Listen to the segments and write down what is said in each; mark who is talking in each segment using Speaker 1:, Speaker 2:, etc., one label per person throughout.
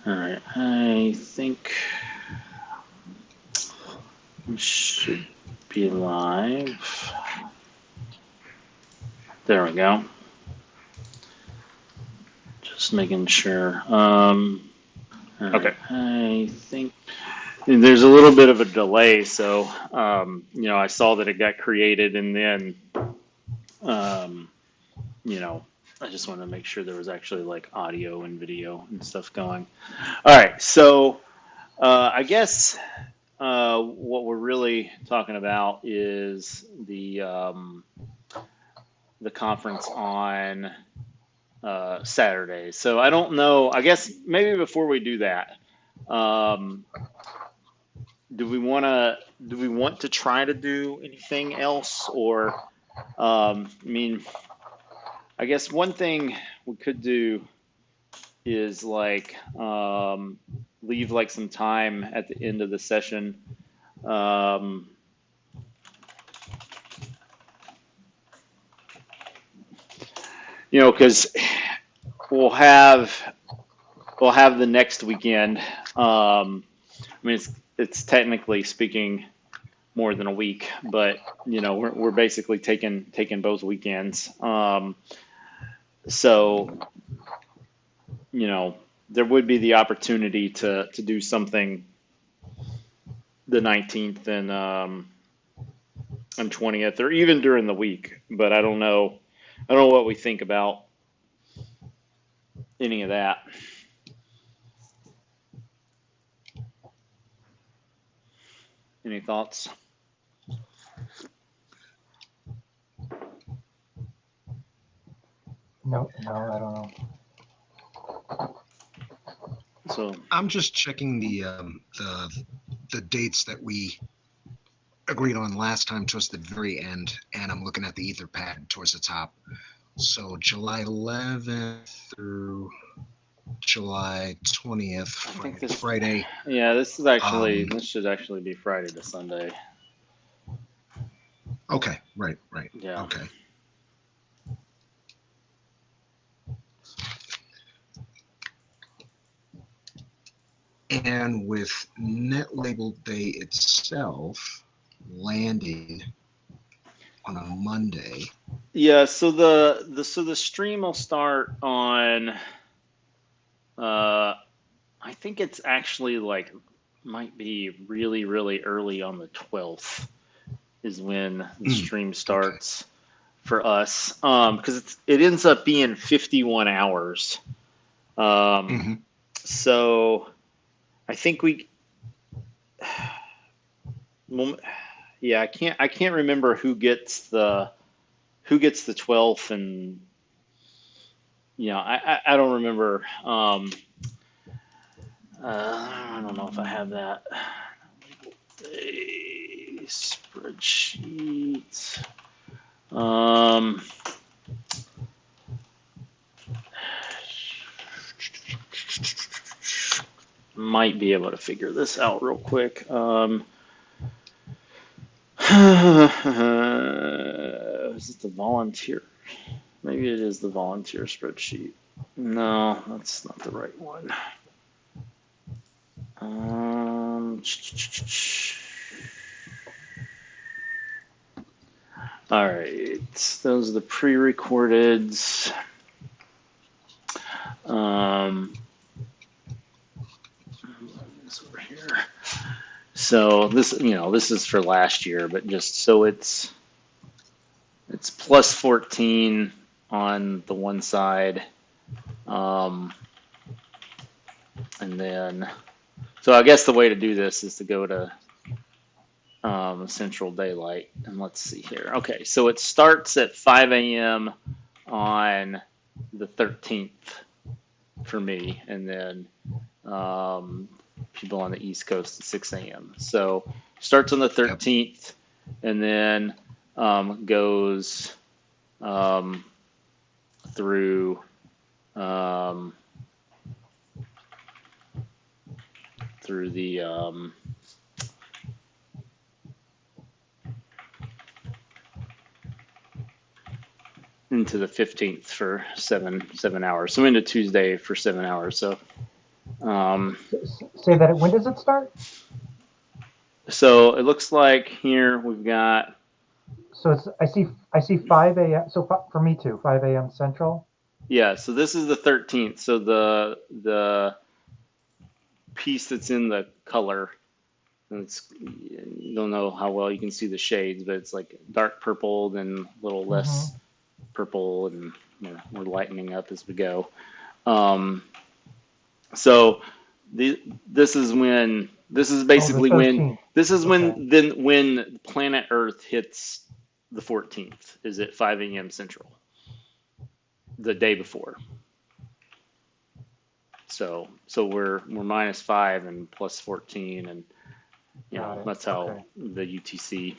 Speaker 1: All right, I think we should be live. There we go. Just making sure. Okay. I think there's a little bit of a delay, so I saw that it got created, and then um, I just wanted to make sure there was actually like audio and video and stuff going. All right, so I guess what we're really talking about is the conference on Saturday. So I don't know. I guess maybe before we do that, um, do we want to try to do anything else, or I mean, I guess one thing we could do is like leave like some time at the end of the session. Um, because we'll have the next weekend. I mean, it's technically speaking more than a week, but we're basically taking both weekends. So there would be the opportunity to do something the 19th and 20th, or even during the week. But I don't know. I don't know what we think about any of that. Any thoughts?
Speaker 2: No, I don't know.
Speaker 1: So
Speaker 3: I'm just checking the dates that we agreed on last time towards the very end, and I'm looking at the Etherpad towards the top. So July 11th through July 20th,
Speaker 1: I think
Speaker 3: Friday.
Speaker 1: Yeah, this should actually be Friday to Sunday.
Speaker 3: Okay, right.
Speaker 1: Yeah.
Speaker 3: Okay. And with Netlabel Day itself landing on a Monday.
Speaker 1: Yeah, so the stream will start on I think it's actually like might be really, really early on the 12th is when the stream starts for us. Because it ends up being 51 hours. So I think yeah, I can't remember who gets the 12th, and I don't remember. I don't know if I have that spreadsheet. Might be able to figure this out real quick. Is it the volunteer? Maybe it is the volunteer spreadsheet. No, that's not the right one. All right, those are the pre-recordeds. Over here. So this is for last year, but just so it's plus 14 on the one side, and then so I guess the way to do this is to go to Central Daylight, and let's see here. Okay, so it starts at 5 a.m. on the 13th for me, and then people on the East Coast at 6 a.m. So starts on the 13th, and then goes through through the into the 15th for seven hours. So into Tuesday for 7 hours. So
Speaker 2: Say that. When does it start?
Speaker 1: So it looks like here we've got,
Speaker 2: So it's I see 5 a.m. So for me too, 5 a.m. Central.
Speaker 1: yeah, so this is the 13th. So the piece that's in the color, and you don't know how well you can see the shades, but it's like dark purple, then a little
Speaker 2: Mm-hmm.
Speaker 1: less purple, and we're lightening up as we go. Um, so this is when this is
Speaker 2: Oh, the
Speaker 1: basically when
Speaker 2: 13th.
Speaker 1: this is
Speaker 2: Okay.
Speaker 1: when planet Earth hits the 14th is at 5 a.m. Central, the day before. So we're -5 and +14, and
Speaker 2: Got it.
Speaker 1: that's how
Speaker 2: Okay.
Speaker 1: the UTC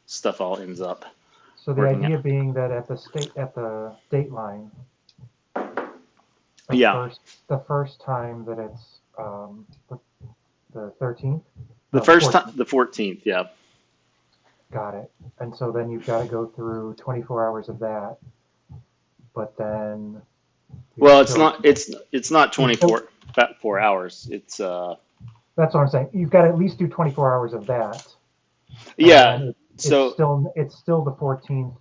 Speaker 1: stuff all ends up
Speaker 2: So the
Speaker 1: working out.
Speaker 2: idea being that at the date line, the
Speaker 1: Yeah,
Speaker 2: first the first time that it's the 13th,
Speaker 1: the
Speaker 2: no, the
Speaker 1: first time
Speaker 2: 14th.
Speaker 1: the 14th. Yeah.
Speaker 2: Got it. And so then you've got to go through 24 hours of that, but then you're
Speaker 1: Well, it's
Speaker 2: still
Speaker 1: not it's not
Speaker 2: you're still
Speaker 1: 24 hours. It's
Speaker 2: that's what I'm saying. You've got to at least do 24 hours of that, and
Speaker 1: yeah.
Speaker 2: then
Speaker 1: So
Speaker 2: it's still the 14th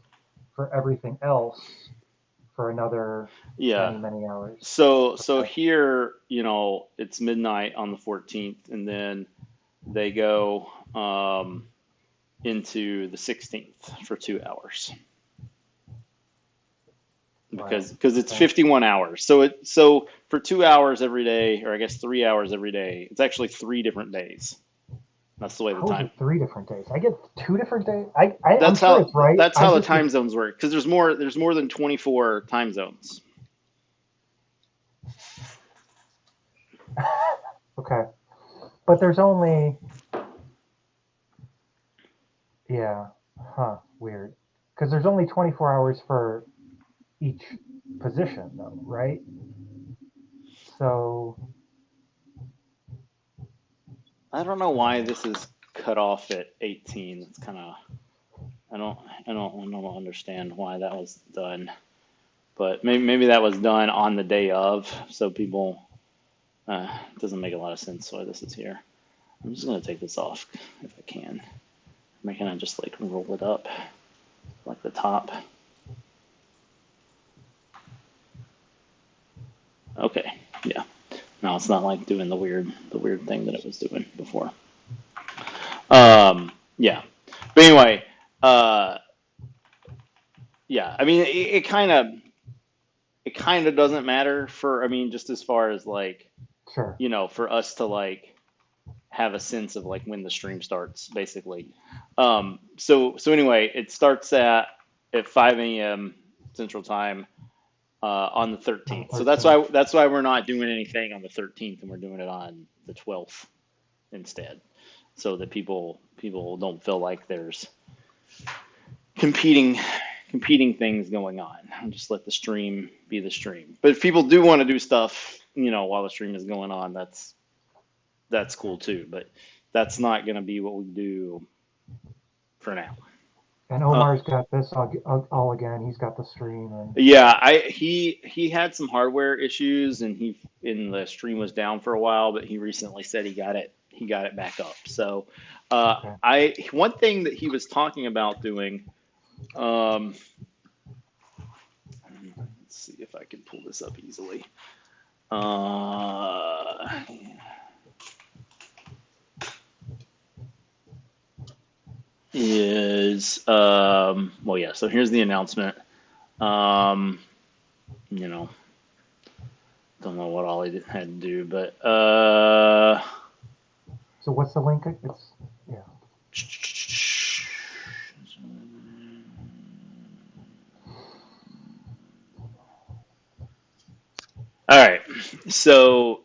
Speaker 2: for everything else for another
Speaker 1: yeah.
Speaker 2: many hours.
Speaker 1: So
Speaker 2: Okay.
Speaker 1: here, it's midnight on the 14th, and then they go into the 16th for 2 hours
Speaker 2: Wow.
Speaker 1: because it's
Speaker 2: Okay.
Speaker 1: 51 hours. So for 2 hours every day, or I guess 3 hours every day, it's actually 3 different days. That's the way the
Speaker 2: How is
Speaker 1: time.
Speaker 2: it 3 different days? I get 2 different days. I'm
Speaker 1: That's
Speaker 2: sure
Speaker 1: how
Speaker 2: it's right.
Speaker 1: that's
Speaker 2: I
Speaker 1: how the
Speaker 2: just get
Speaker 1: time zones work because there's more than 24 time zones.
Speaker 2: okay, but there's only yeah, huh, weird. Because there's only 24 hours for each position, though, right? So
Speaker 1: I don't know why
Speaker 2: uh,
Speaker 1: this is cut off at 18. It's kind of I don't understand why that was done, but maybe that was done on the day of, so people it doesn't make a lot of sense why this is here. I'm just gonna take this off if I can. Can I just like roll it up like the top? Okay, yeah. Now it's not like doing the weird thing that it was doing before. Yeah. But anyway, uh, yeah. I mean, it kind of doesn't matter for. I mean, just as far as like
Speaker 2: sure.
Speaker 1: for us to like have a sense of like when the stream starts, basically. So anyway, it starts at 5 a.m. Central Time on the
Speaker 2: On the
Speaker 1: 13th. So that's
Speaker 2: 13th.
Speaker 1: why that's why we're not doing anything on the 13th, and we're doing it on the 12th instead, so that people don't feel like there's competing competing things going on. And just let the stream be the stream. But if people do want to do stuff, while the stream is going on, that's
Speaker 2: Okay.
Speaker 1: cool too. But that's not going to be what we do for now.
Speaker 2: And
Speaker 1: Uh,
Speaker 2: Omar's got this all again. He's got the stream and
Speaker 1: yeah, he had some hardware issues, and the stream was down for a while, but he recently said he got it back up. So,
Speaker 2: okay.
Speaker 1: I one thing that he was talking about doing. Um, let's see if I can pull this up easily. Uh, is well, yeah. So here's the announcement. Um, you know, don't know what all he had to do, but
Speaker 2: So what's the link? It's yeah.
Speaker 1: all right. So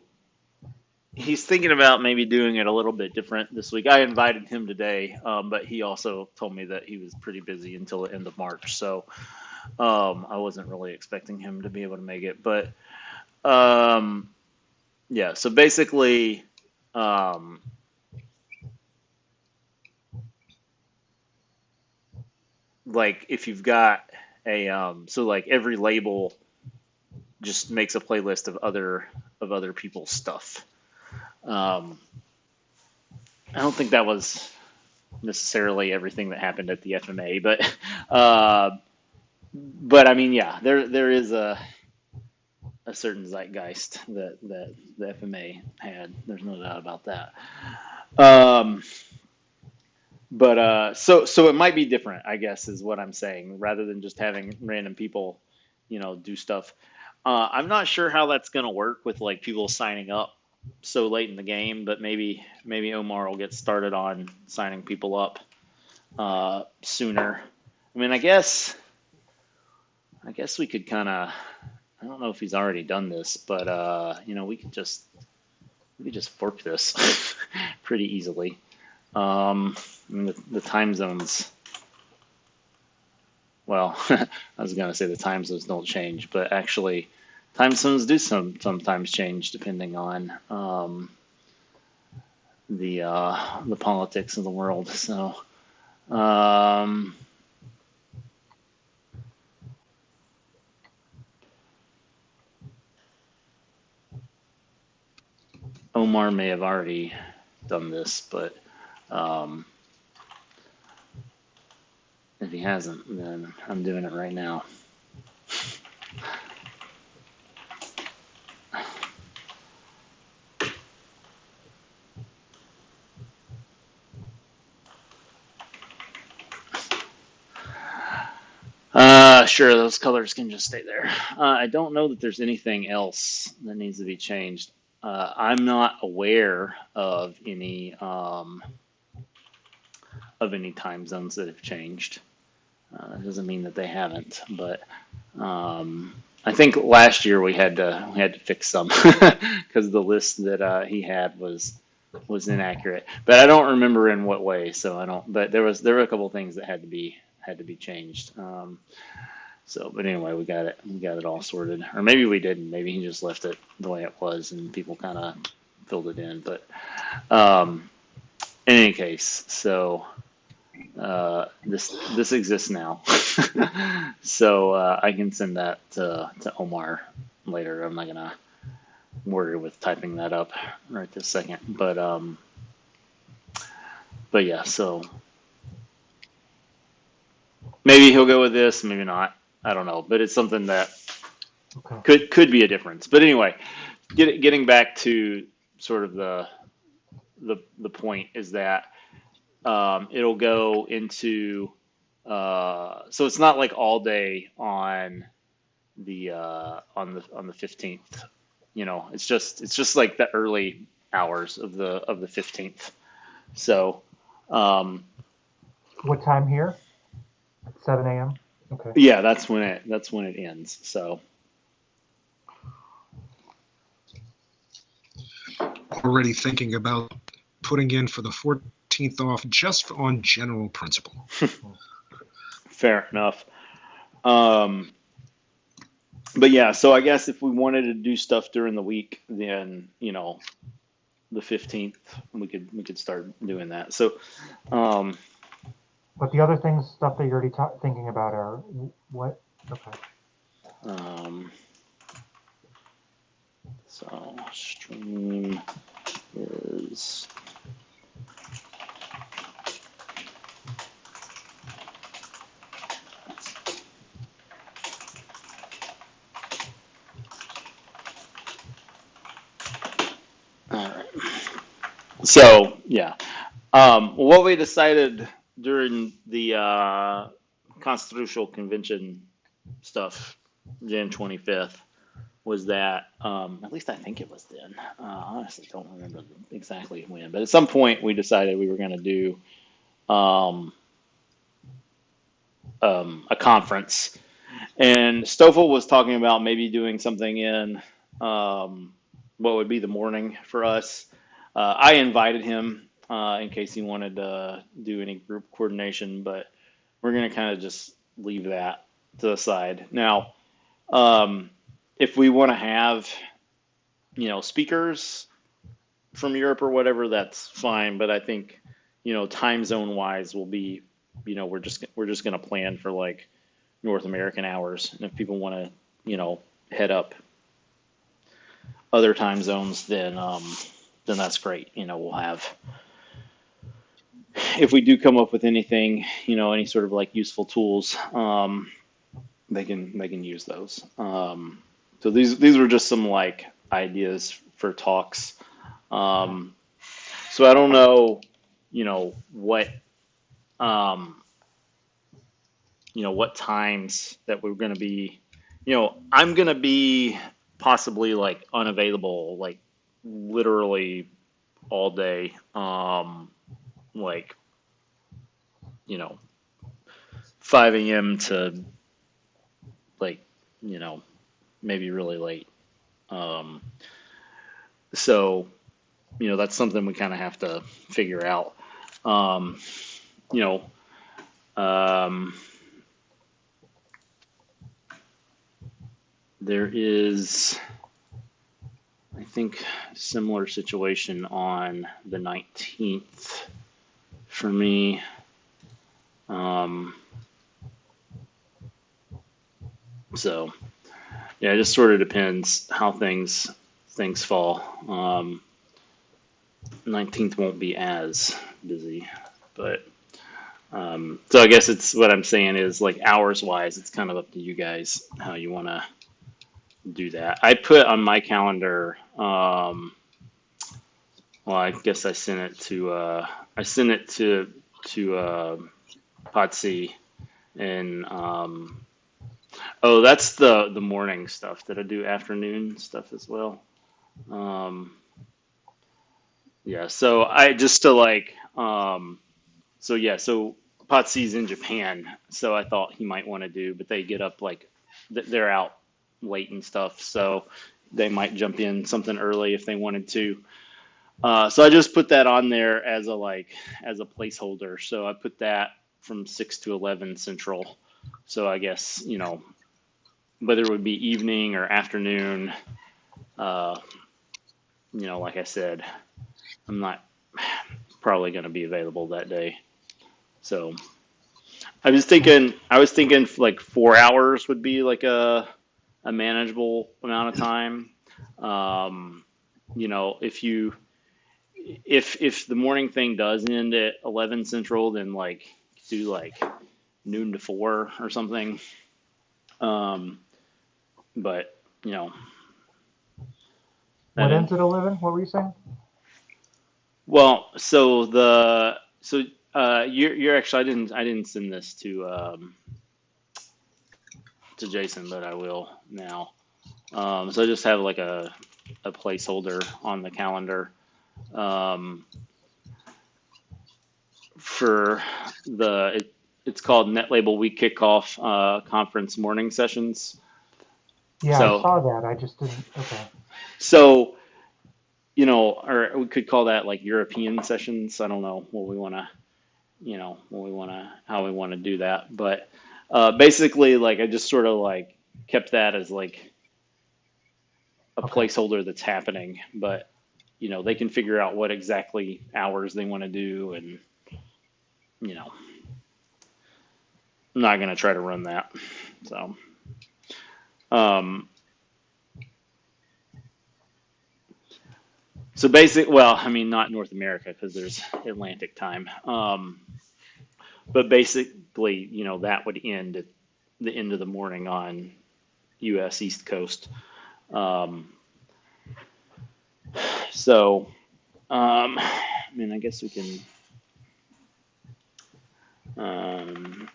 Speaker 1: he's thinking about maybe doing it a little bit different this week. I invited him today, but he also told me that he was pretty busy until the end of March. So I wasn't really expecting him to be able to make it. But um, yeah, so basically, um, like if you've got so like every label just makes a playlist of other other people's stuff. Um, I don't think that was necessarily everything that happened at the FMA, but I mean, yeah, there is a certain zeitgeist that the FMA had. There's no doubt about that. Um, but it might be different, I guess, is what I'm saying, rather than just having random people, do stuff. I'm not sure how that's gonna work with like people signing up so late in the game, but maybe Omar will get started on signing people up sooner. I mean, I guess we could kind of. I don't know if he's already done this, but we could just fork this pretty easily. I mean, the time zones. Well, I was gonna say the time zones don't change, but actually, time zones do sometimes change depending on the politics of the world. So, um, Omar may have already done this, but um, if he hasn't, then I'm doing it right now. Sure, those colors can just stay there. I don't know that there's anything else that needs to be changed. I'm not aware of any time zones that have changed. That doesn't mean that they haven't, but I think last year we had to fix some because the list that he had was inaccurate. But I don't remember in what way, so I don't. But there were a couple things that had to be changed. But anyway, we got it all sorted, or maybe we didn't. Maybe he just left it the way it was, and people kind of filled it in. But in any case, so this exists now, so I can send that to Omar later. I'm not gonna worry with typing that up right this second, but yeah. So maybe he'll go with this, maybe not. I don't know, but it's something that
Speaker 2: Okay.
Speaker 1: could be a difference. But anyway, getting back to sort of the point is that it'll go into so it's not like all day on the 15th. It's just like the early hours of the 15th. So
Speaker 2: What time here? 7 a.m. Okay.
Speaker 1: yeah, that's when it ends. So
Speaker 3: Already thinking about putting in for the 14th off just on general principle.
Speaker 1: fair enough. Um, but yeah, so I guess if we wanted to do stuff during the week, then the 15th we could start doing that. So um,
Speaker 2: But the other things, stuff that you're already thinking about are what? Okay.
Speaker 1: um, so stream is all right. So yeah, what we decided during the Constitutional Convention stuff, Jan 25th, was that at least I think it was then. I honestly don't remember exactly when, but at some point we decided we were going to do um, a conference, and Stoffel was talking about maybe doing something in what would be the morning for us. I invited him in case he wanted to do any group coordination, but we're going to kind of just leave that to the side. Now, um, if we want to have, speakers from Europe or whatever, that's fine. But I think, time zone wise, will be, we're just going to plan for like North American hours, and if people want to, head up other time zones, then that's great. We'll have, if we do come up with anything, any sort of like useful tools, they can use those. So these were just some like ideas for talks. Um, so I don't know, what um, what times that we're going to be. I'm going to be possibly like unavailable, like literally all day. Like, you know, 5 a.m. to like, you know, maybe really late. Um, so, that's something we kind of have to figure out. Um, you know, um, there is, I think, similar situation on the 19th for me. Um, so yeah, it just sort of depends how things fall. 19th won't be as busy, but so I guess it's what I'm saying is like hours wise, it's kind of up to you guys how you want to do that. I put on my calendar. Well, I guess I sent it to Potsy and oh, that's the morning stuff. Did I do afternoon stuff as well? Um, yeah. So I just to like so yeah. So Potsy's in Japan, so I thought he might want to do, but they get up like they're out late and stuff, so they might jump in something early if they wanted to. So I just put that on there as a placeholder. So I put that from 6 to 11 Central. So I guess whether it would be evening or afternoon. Uh, like I said, I'm not probably going to be available that day. So I was thinking like 4 hours would be like a manageable amount of time. Um, if if the morning thing does end at 11 Central, then like do like noon to 4 or something. Um, but
Speaker 2: What
Speaker 1: that
Speaker 2: ends at 11? What were you saying?
Speaker 1: well, you're actually I didn't send this to Jason, but I will now. So I just have like a placeholder on the calendar um, for it's called Netlabel Week Kickoff Conference Morning Sessions.
Speaker 2: Yeah, I
Speaker 1: So
Speaker 2: saw that. I just didn't. Okay.
Speaker 1: so or we could call that like European sessions. I don't know what we want to how we want to do that, but basically like I just sort of like kept that as like a
Speaker 2: Okay.
Speaker 1: placeholder that's happening, but they can figure out what exactly hours they want to do, and you know I'm not going to try to run that. So um well, I mean, not North America because there's Atlantic time. But basically, that would end at the end of the morning on US East Coast. Um so I mean, I guess we can um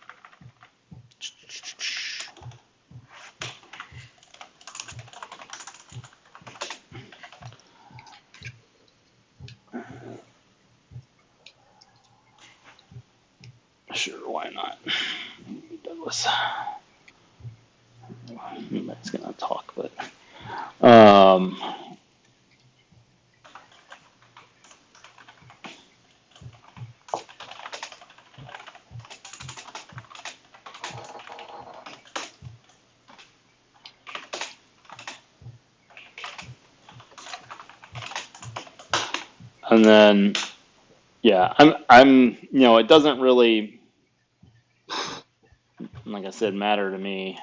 Speaker 1: sure, why not? Douglas. Nobody's gonna talk, but um, and then yeah, I'm it doesn't really, like I said, matter to me.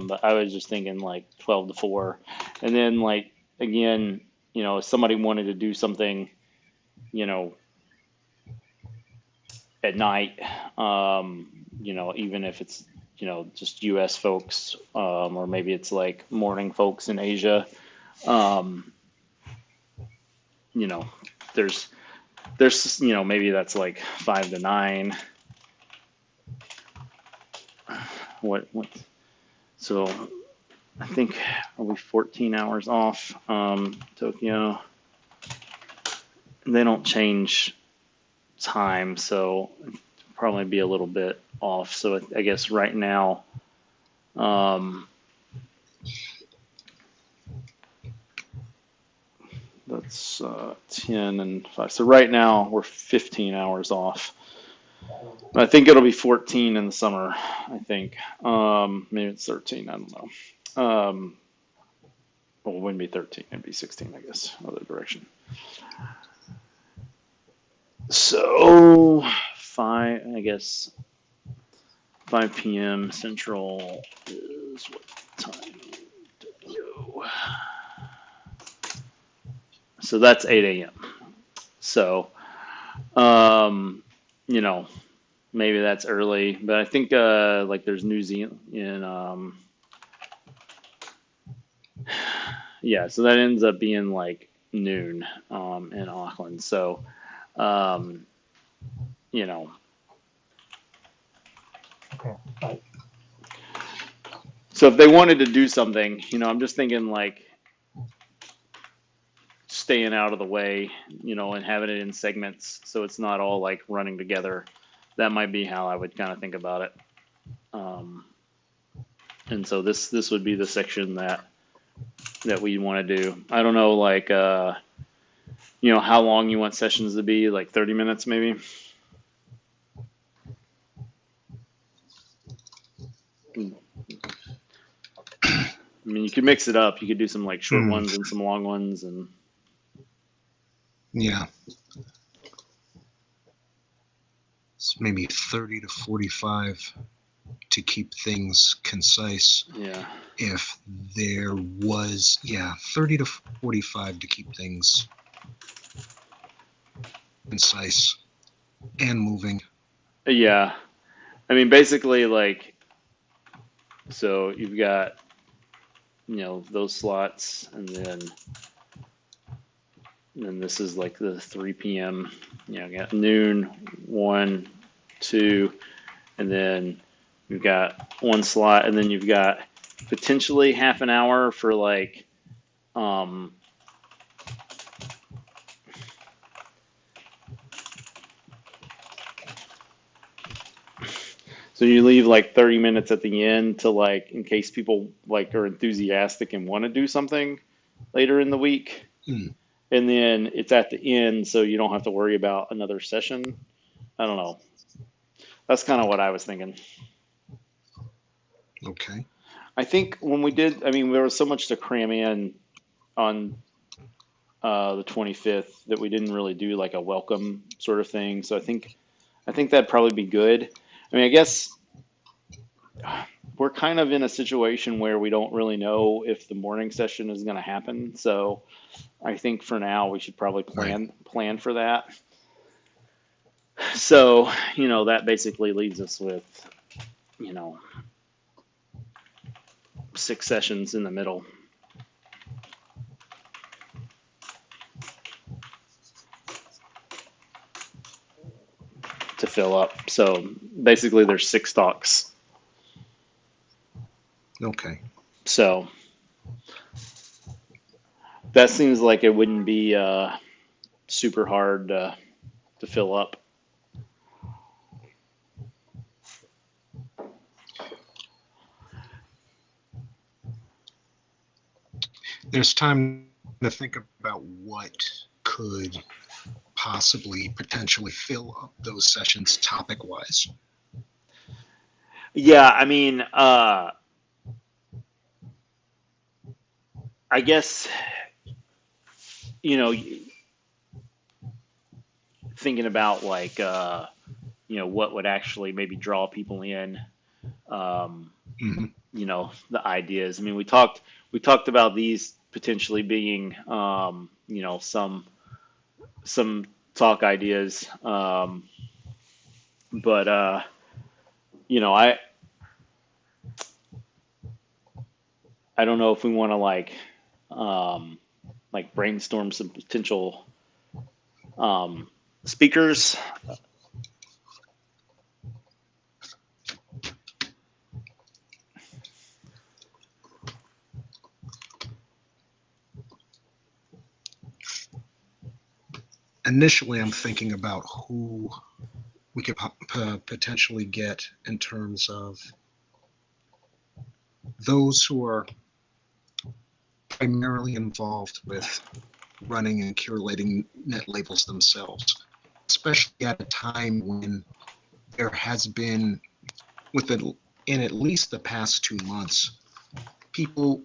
Speaker 1: But I was just thinking like 12 to 4, and then like again, if somebody wanted to do something, you know, at night, even if it's, just US folks, or maybe it's like morning folks in Asia, um, you know, there's, maybe that's like 5 to 9. What, so I think, are we 14 hours off, Tokyo? They don't change time, so it'd probably be a little bit off. So I guess right now, that's 10 and 5. So right now we're 15 hours off. I think it'll be 14 in the summer, I think. Maybe it's 13, I don't know. Well, it wouldn't be 13, it'd be 16, I guess, other direction. So 5 p.m. Central is what time? So that's 8 a.m. So, maybe that's early, but I think like there's New Zealand in yeah, so that ends up being like noon in Auckland. So, um, you know,
Speaker 2: Okay.
Speaker 1: so if they wanted to do something, I'm just thinking like staying out of the way, and having it in segments so it's not all like running together. That might be how I would kind of think about it. And so this would be the section that we want to do. I don't know, like how long you want sessions to be, like 30 minutes maybe. I mean, you could mix it up. You could do some like short ones and some long ones, and
Speaker 3: yeah, it's maybe 30 to 45 to keep things concise.
Speaker 1: Yeah.
Speaker 3: If there was, 30 to 45 to keep things concise and moving.
Speaker 1: Yeah. I mean, basically, like, so you've got, those slots, and then this is like the 3 p.m. You got noon, 1, 2, and then you've got one slot, and then you've got potentially half an hour for like, so you leave like 30 minutes at the end to like, in case people like are enthusiastic and want to do something later in the week. And then it's at the end, so you don't have to worry about another session. I don't know. That's kind of what I was thinking.
Speaker 3: Okay.
Speaker 1: I think when we did, I mean, there was so much to cram in on the 25th that we didn't really do like a welcome sort of thing. So I think that'd probably be good. I mean, I guess we're kind of in a situation where we don't really know if the morning session is going to happen. So I think for now we should probably plan for that. So, that basically leaves us with, 6 sessions in the middle. To fill up. So basically there's 6 talks.
Speaker 3: Okay.
Speaker 1: So that seems like it wouldn't be super hard to fill up.
Speaker 3: There's time to think about what could possibly potentially fill up those sessions topic wise.
Speaker 1: Yeah, I mean, I guess, thinking about like, what would actually maybe draw people in, the ideas. I mean, we talked about these potentially being, some talk ideas. But you know, I don't know if we want to like brainstorm some potential speakers.
Speaker 3: Initially, I'm thinking about who we could potentially get in terms of those who are primarily involved with running and curating Netlabels themselves, especially at a time when there has been, in at least the past 2 months, people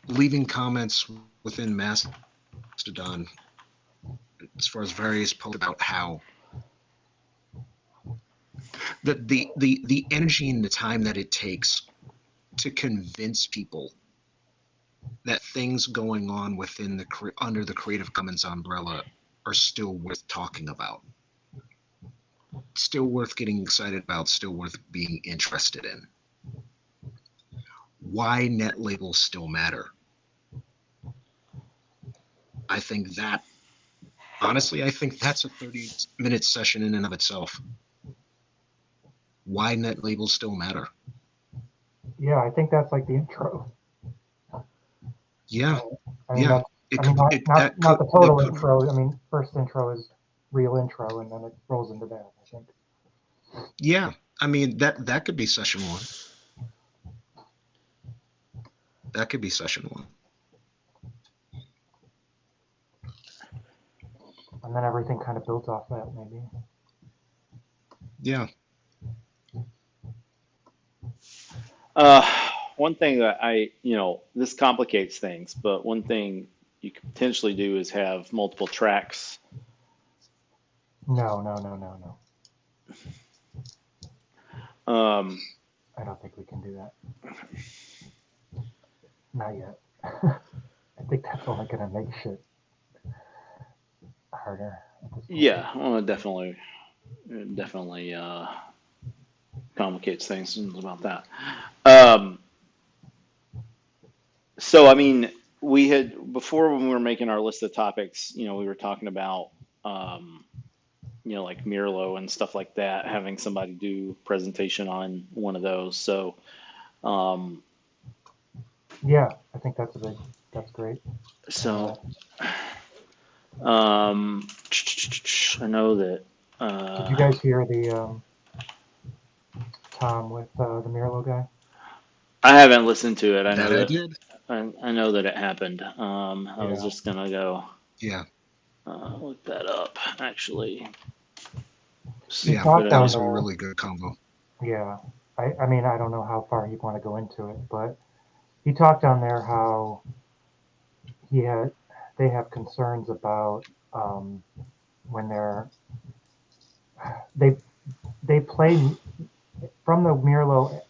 Speaker 3: leaving comments within Mastodon as far as various posts about how the energy and the time that it takes to convince people that things going on within under the Creative Commons umbrella are still worth talking about, still worth getting excited about, still worth being interested in. Why net labels still matter. I think that's a 30-minute session in and of itself. Why net labels still matter.
Speaker 2: Yeah, I think that's like the intro.
Speaker 3: Yeah.
Speaker 2: I mean,
Speaker 3: yeah.
Speaker 2: not the total intro. I mean, first intro is real intro, and then it rolls into that, I think.
Speaker 3: Yeah. I mean, that could be session one. That could be session one.
Speaker 2: And then everything kind of built off that, maybe.
Speaker 3: Yeah.
Speaker 1: One thing that this complicates things, but one thing you could potentially do is have multiple tracks.
Speaker 2: No. I don't think we can do that. Not yet. I think that's only going to make shit harder.
Speaker 1: Yeah, well, it definitely complicates things about that. So, I mean, we had before when we were making our list of topics, we were talking about, like Mirlo and stuff like that, having somebody do presentation on one of those. So,
Speaker 2: yeah, I think that's great.
Speaker 1: So, I know that.
Speaker 2: Did you guys hear the Tom with the Mirlo guy?
Speaker 1: I haven't listened to it. I know that it happened. I was just gonna go.
Speaker 3: Yeah.
Speaker 1: Look that up, actually.
Speaker 3: Yeah, that was a really good combo.
Speaker 2: Yeah, I mean, I don't know how far he'd want to go into it, but he talked on there how they have concerns about when they play from the Mirlo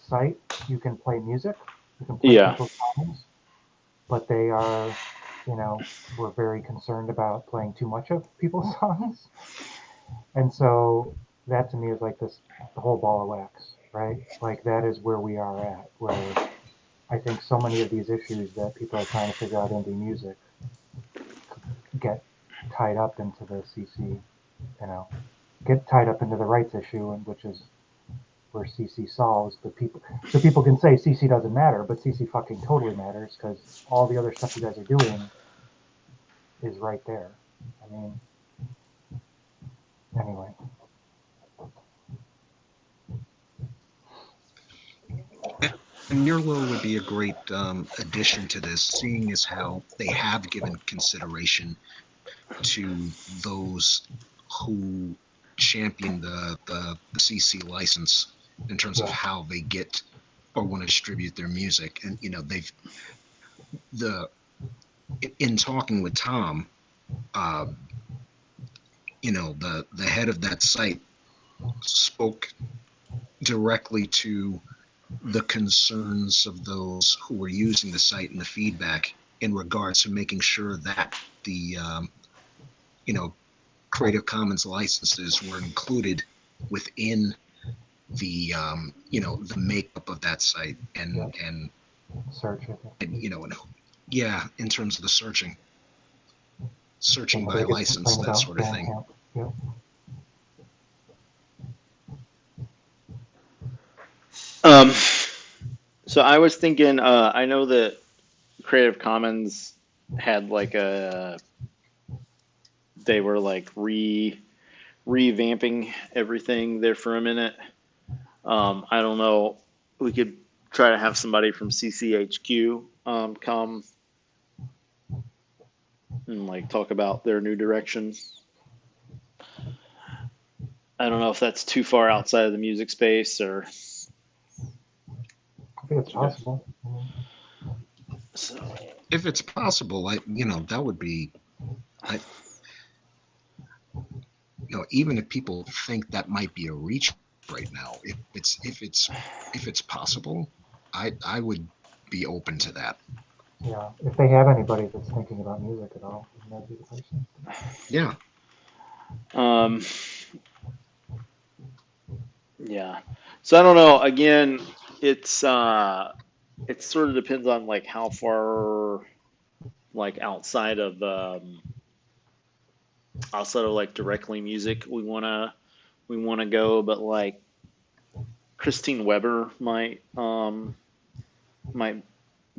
Speaker 2: site. You can play music, you can play people's songs, but they are, we're very concerned about playing too much of people's songs, and so that to me is like the whole ball of wax, right? Like that is where we are at, where I think so many of these issues that people are trying to figure out indie music get tied up into the CC, get tied up into the rights issue, and which is where CC solves. But people can say CC doesn't matter, but CC fucking totally matters because all the other stuff you guys are doing is right there. I mean, anyway.
Speaker 3: And Mirlo would be a great addition to this, seeing as how they have given consideration to those who champion the CC license in terms of how they get or want to distribute their music. And in talking with Tom, the head of that site spoke directly to the concerns of those who were using the site and the feedback in regards to making sure that the Creative Commons licenses were included within the the makeup of that site and
Speaker 2: search.
Speaker 3: yeah, in terms of the searching by license, that sort of thing.
Speaker 2: Yep.
Speaker 1: So I was thinking, I know that Creative Commons had like they were like revamping everything there for a minute. I don't know. We could try to have somebody from CCHQ come and like talk about their new direction. I don't know if that's too far outside of the music space or.
Speaker 2: I think it's possible.
Speaker 1: So.
Speaker 3: If it's possible, that would be, even if people think that might be a reach right now, if it's possible, I would be open to that.
Speaker 2: Yeah, if they have anybody that's thinking about music at all, that'd be the person.
Speaker 3: Yeah.
Speaker 1: Yeah. So I don't know. Again, it sort of depends on like how far like outside of like directly music we wanna go, but like Christine Weber might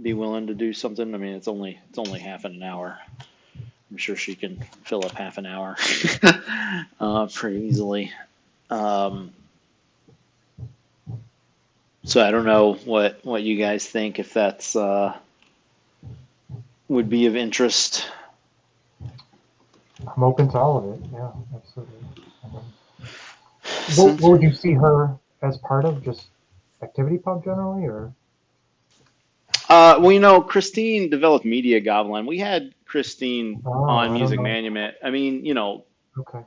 Speaker 1: be willing to do something. I mean, it's only half an hour. I'm sure she can fill up half an hour pretty easily. So I don't know what you guys think, if that's would be of interest.
Speaker 2: I'm open to all of it. Yeah, absolutely. What would you see her as part of? Just Activity Pub generally, or?
Speaker 1: Well, Christine developed Media Goblin. We had Christine on Music Manument. I mean,
Speaker 2: Okay.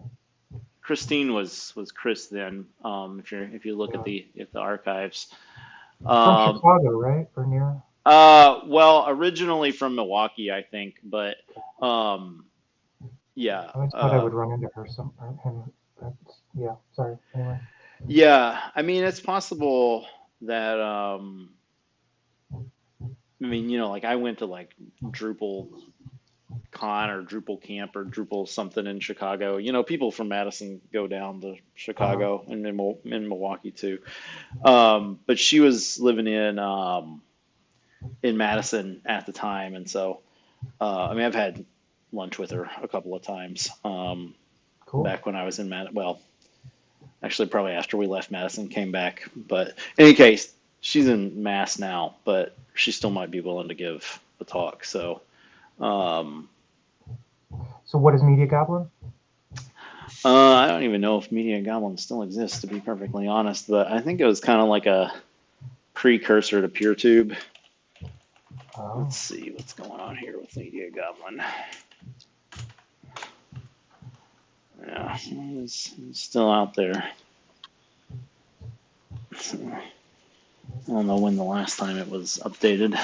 Speaker 1: Christine was Chris then. If you look at the archives.
Speaker 2: From Chicago, right, or near?
Speaker 1: Well, originally from Milwaukee, I think, but yeah.
Speaker 2: I thought I would run into her yeah. Sorry. Anyway.
Speaker 1: Yeah, I mean, it's possible that I mean, like I went to like Drupal Con or Drupal Camp or Drupal something in Chicago. People from Madison go down to Chicago and in Milwaukee too. But she was living in Madison at the time, and so I mean, I've had lunch with her a couple of times
Speaker 2: Cool.
Speaker 1: back when I was in Madison. Well, actually, probably after we left Madison, came back. But in any case, she's in Mass now, but she still might be willing to give a talk. So.
Speaker 2: So what is Media Goblin?
Speaker 1: I don't even know if Media Goblin still exists, to be perfectly honest, but I think it was kind of like a precursor to PeerTube. Let's see what's going on here with Media Goblin. Yeah, it's still out there. So, I don't know when the last time it was updated.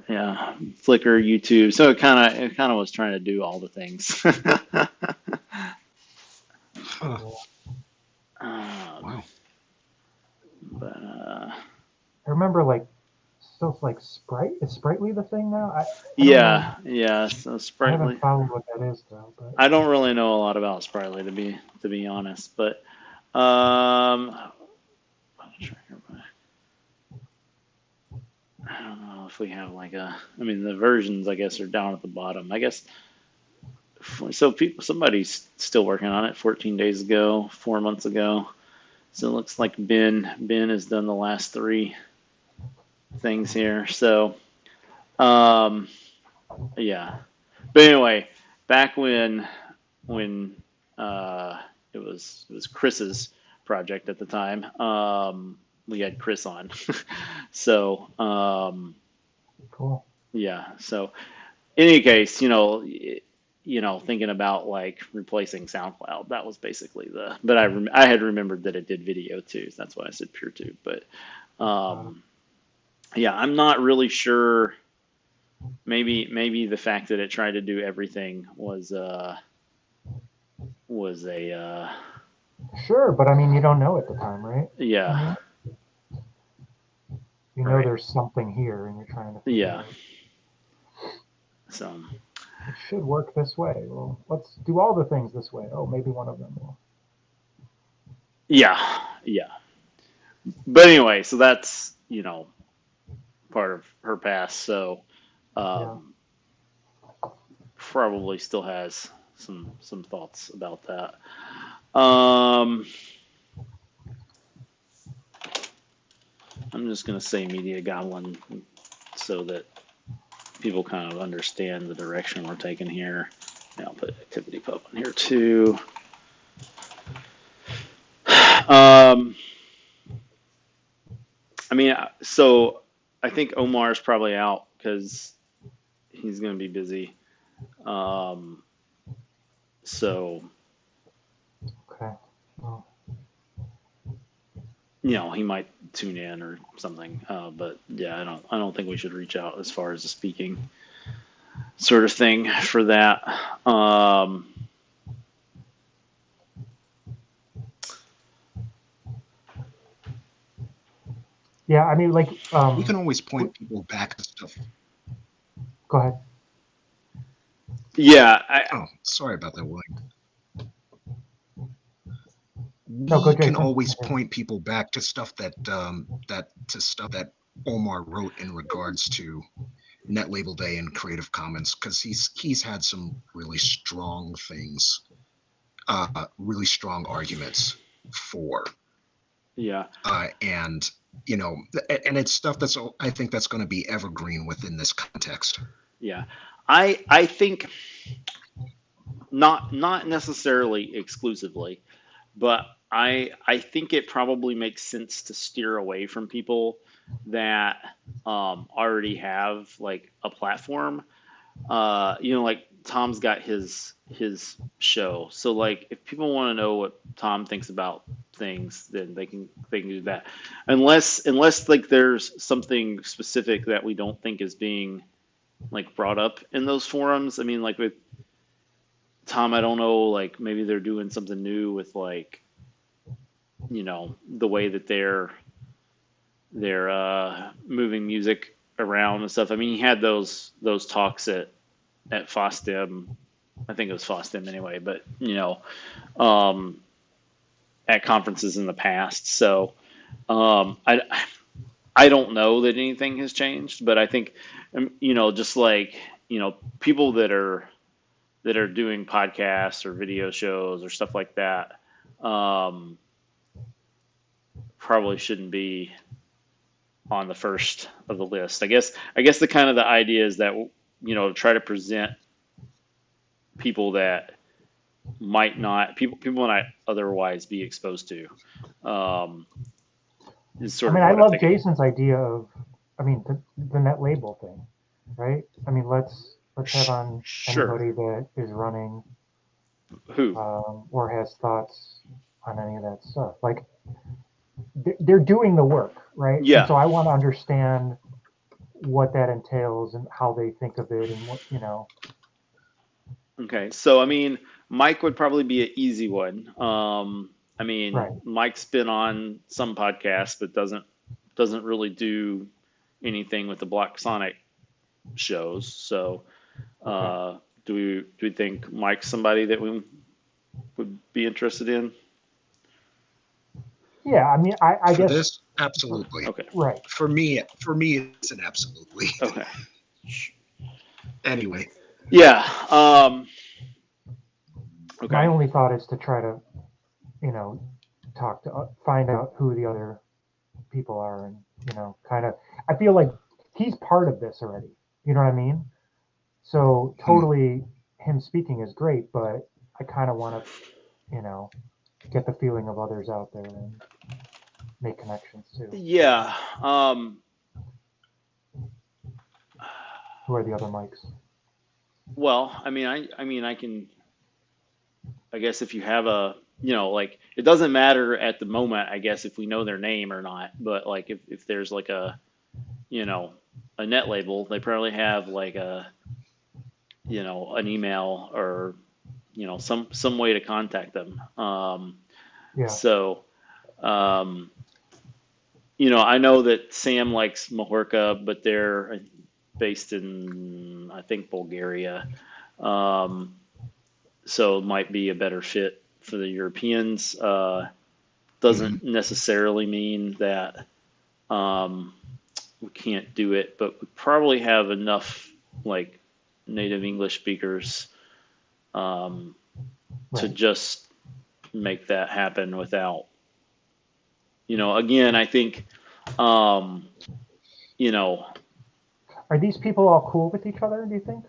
Speaker 1: Yeah, Flickr, YouTube. So it kind of was trying to do all the things.
Speaker 3: Wow.
Speaker 1: But
Speaker 2: I remember still like Sprite. Is Sprightly the thing now? I
Speaker 1: yeah. So Sprightly.
Speaker 2: I haven't followed what that is though. But
Speaker 1: I don't really know a lot about Sprightly to be honest. But I don't know if we have like I mean, the versions I guess are down at the bottom. I guess so. Somebody's still working on it. 14 days ago, 4 months ago. So it looks like Ben has done the last 3 things here. So, yeah. But anyway, back when it was Chris's project at the time, we had Chris on. So,
Speaker 2: cool.
Speaker 1: Yeah. So, in any case, thinking about like replacing SoundCloud. That was basically but I had remembered that it did video too. So that's why I said PureTube. But yeah, I'm not really sure. Maybe the fact that it tried to do everything was a
Speaker 2: Sure, but I mean, you don't know at the time, right?
Speaker 1: yeah.
Speaker 2: You know there's something here, and you're trying to figure
Speaker 1: Yeah.
Speaker 2: out.
Speaker 1: So
Speaker 2: It should work this way. Well, let's do all the things this way. Oh, maybe one of them will.
Speaker 1: yeah, yeah. But anyway, so that's part of her past. So probably still has some thoughts about that. I'm just gonna say Media Goblin so that people kind of understand the direction we're taking here. Yeah, I'll put Activity Pub on here too. I mean, so I think Omar's probably out because he's going to be busy. So,
Speaker 2: okay. Well,
Speaker 1: he might tune in or something. But yeah, I don't think we should reach out as far as the speaking sort of thing for that.
Speaker 2: yeah, I mean, like
Speaker 3: we can always point people back to stuff.
Speaker 2: Go ahead.
Speaker 1: Yeah.
Speaker 3: Oh, sorry about that, William.
Speaker 2: No, go,
Speaker 3: We can
Speaker 2: Jason.
Speaker 3: always point people back to stuff that Omar wrote in regards to Netlabel Day and Creative Commons, because he's had some really strong things, really strong arguments for.
Speaker 1: Yeah.
Speaker 3: And it's stuff I think that's going to be evergreen within this context.
Speaker 1: Yeah. I think not necessarily exclusively, but I think it probably makes sense to steer away from people that already have like a platform. Like Tom's got his show, so like if people want to know what Tom thinks about things, then they can do that. Unless like there's something specific that we don't think is being like brought up in those forums. I mean, like with Tom, I don't know, like maybe they're doing something new with like the way that they're moving music around and stuff. I mean, he had those talks at FOSDEM. I think it was FOSDEM anyway, but at conferences in the past. So I don't know that anything has changed, but I think just like people that are doing podcasts or video shows or stuff like that probably shouldn't be on the first of the list. I guess the kind of the idea is that try to present people that might not people not otherwise be exposed to. Is sort
Speaker 2: I
Speaker 1: of
Speaker 2: mean, I
Speaker 1: what I'm
Speaker 2: love
Speaker 1: thinking.
Speaker 2: Jason's idea of, I mean, the Netlabel thing, right? I mean, let's have on
Speaker 1: Sure.
Speaker 2: anybody that is running
Speaker 1: Who?
Speaker 2: or has thoughts on any of that stuff. Like, they're doing the work, right?
Speaker 1: Yeah.
Speaker 2: And so I want to understand what that entails and how they think of it and what,
Speaker 1: Okay. So I mean, Mike would probably be an easy one. I mean,
Speaker 2: right.
Speaker 1: Mike's been on some podcasts, but doesn't really do anything with the Black Sonic shows. So, do we think Mike's somebody that we would be interested in?
Speaker 2: Yeah, I mean, I
Speaker 3: For
Speaker 2: guess
Speaker 3: this, absolutely.
Speaker 1: Okay.
Speaker 2: right.
Speaker 3: For me, it's an absolutely.
Speaker 1: Okay.
Speaker 3: Anyway.
Speaker 1: Yeah. Okay.
Speaker 2: My only thought is to try to, find out who the other people are, and kind of. I feel like he's part of this already. You know what I mean? So totally, him speaking is great, but I kind of want to, get the feeling of others out there and make connections too.
Speaker 1: Yeah.
Speaker 2: Who are the other mics?
Speaker 1: Well, I can. I guess if you have a, like it doesn't matter at the moment. I guess if we know their name or not, but like if there's like a, you know, a net label, they probably have like a, an email or, some way to contact them.
Speaker 2: Yeah.
Speaker 1: So, um, I know that Sam likes Mahorka, but they're based in, I think, Bulgaria. Um, so it might be a better fit for the Europeans.
Speaker 3: Mhm.
Speaker 1: Doesn't necessarily mean that we can't do it, but we probably have enough like native English speakers um, to
Speaker 2: Right.
Speaker 1: just make that happen without, again, I think, um, you know,
Speaker 2: Are these people all cool with each other, do you think?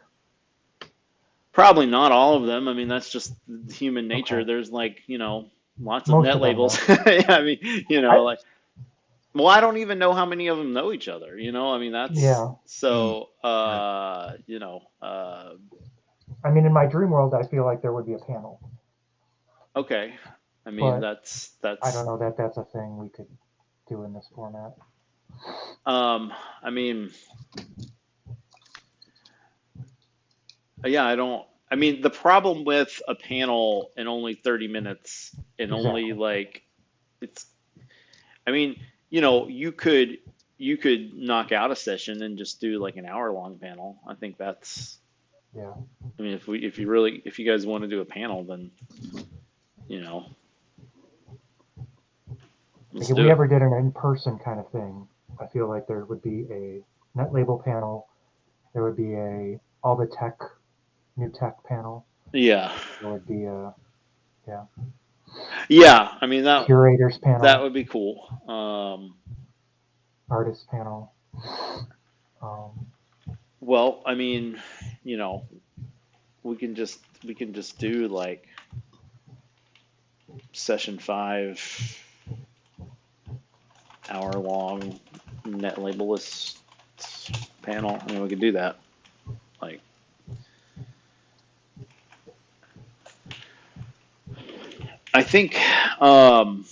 Speaker 1: probably not all of them. I mean, that's just human nature.
Speaker 2: Okay.
Speaker 1: There's like, lots of
Speaker 2: Most
Speaker 1: net
Speaker 2: of them,
Speaker 1: labels.
Speaker 2: though.
Speaker 1: Yeah, I mean,
Speaker 2: I,
Speaker 1: like, well, I don't even know how many of them know each other. I mean, that's
Speaker 2: yeah.
Speaker 3: Mm.
Speaker 1: so,
Speaker 3: Right.
Speaker 2: I mean, in my dream world, I feel like there would be a panel,
Speaker 1: okay. I mean,
Speaker 2: but
Speaker 1: that's,
Speaker 2: I don't
Speaker 1: that's,
Speaker 2: know that that's a thing we could do in this format.
Speaker 1: um, I mean, yeah, I mean, the problem with a panel in only 30 minutes and only
Speaker 2: Exactly.
Speaker 1: like, it's, I mean, you could knock out a session and just do like an hour long panel. I think that's,
Speaker 2: Yeah.
Speaker 1: I mean, if you guys want to do a panel, then, you know,
Speaker 2: Like
Speaker 1: let's
Speaker 2: if
Speaker 1: do
Speaker 2: we
Speaker 1: it.
Speaker 2: ever did an in-person kind of thing, I feel like there would be a net label panel. There would be a all the tech, new tech panel.
Speaker 1: Yeah.
Speaker 2: There would be a yeah
Speaker 1: Yeah. I mean,
Speaker 2: curators
Speaker 1: that
Speaker 2: panel,
Speaker 1: would be cool.
Speaker 2: artist panel. Um,
Speaker 1: Well, I mean, you know, we can just do like session 5 hour long net labelless panel. I mean, we could do that. Like, I think, um,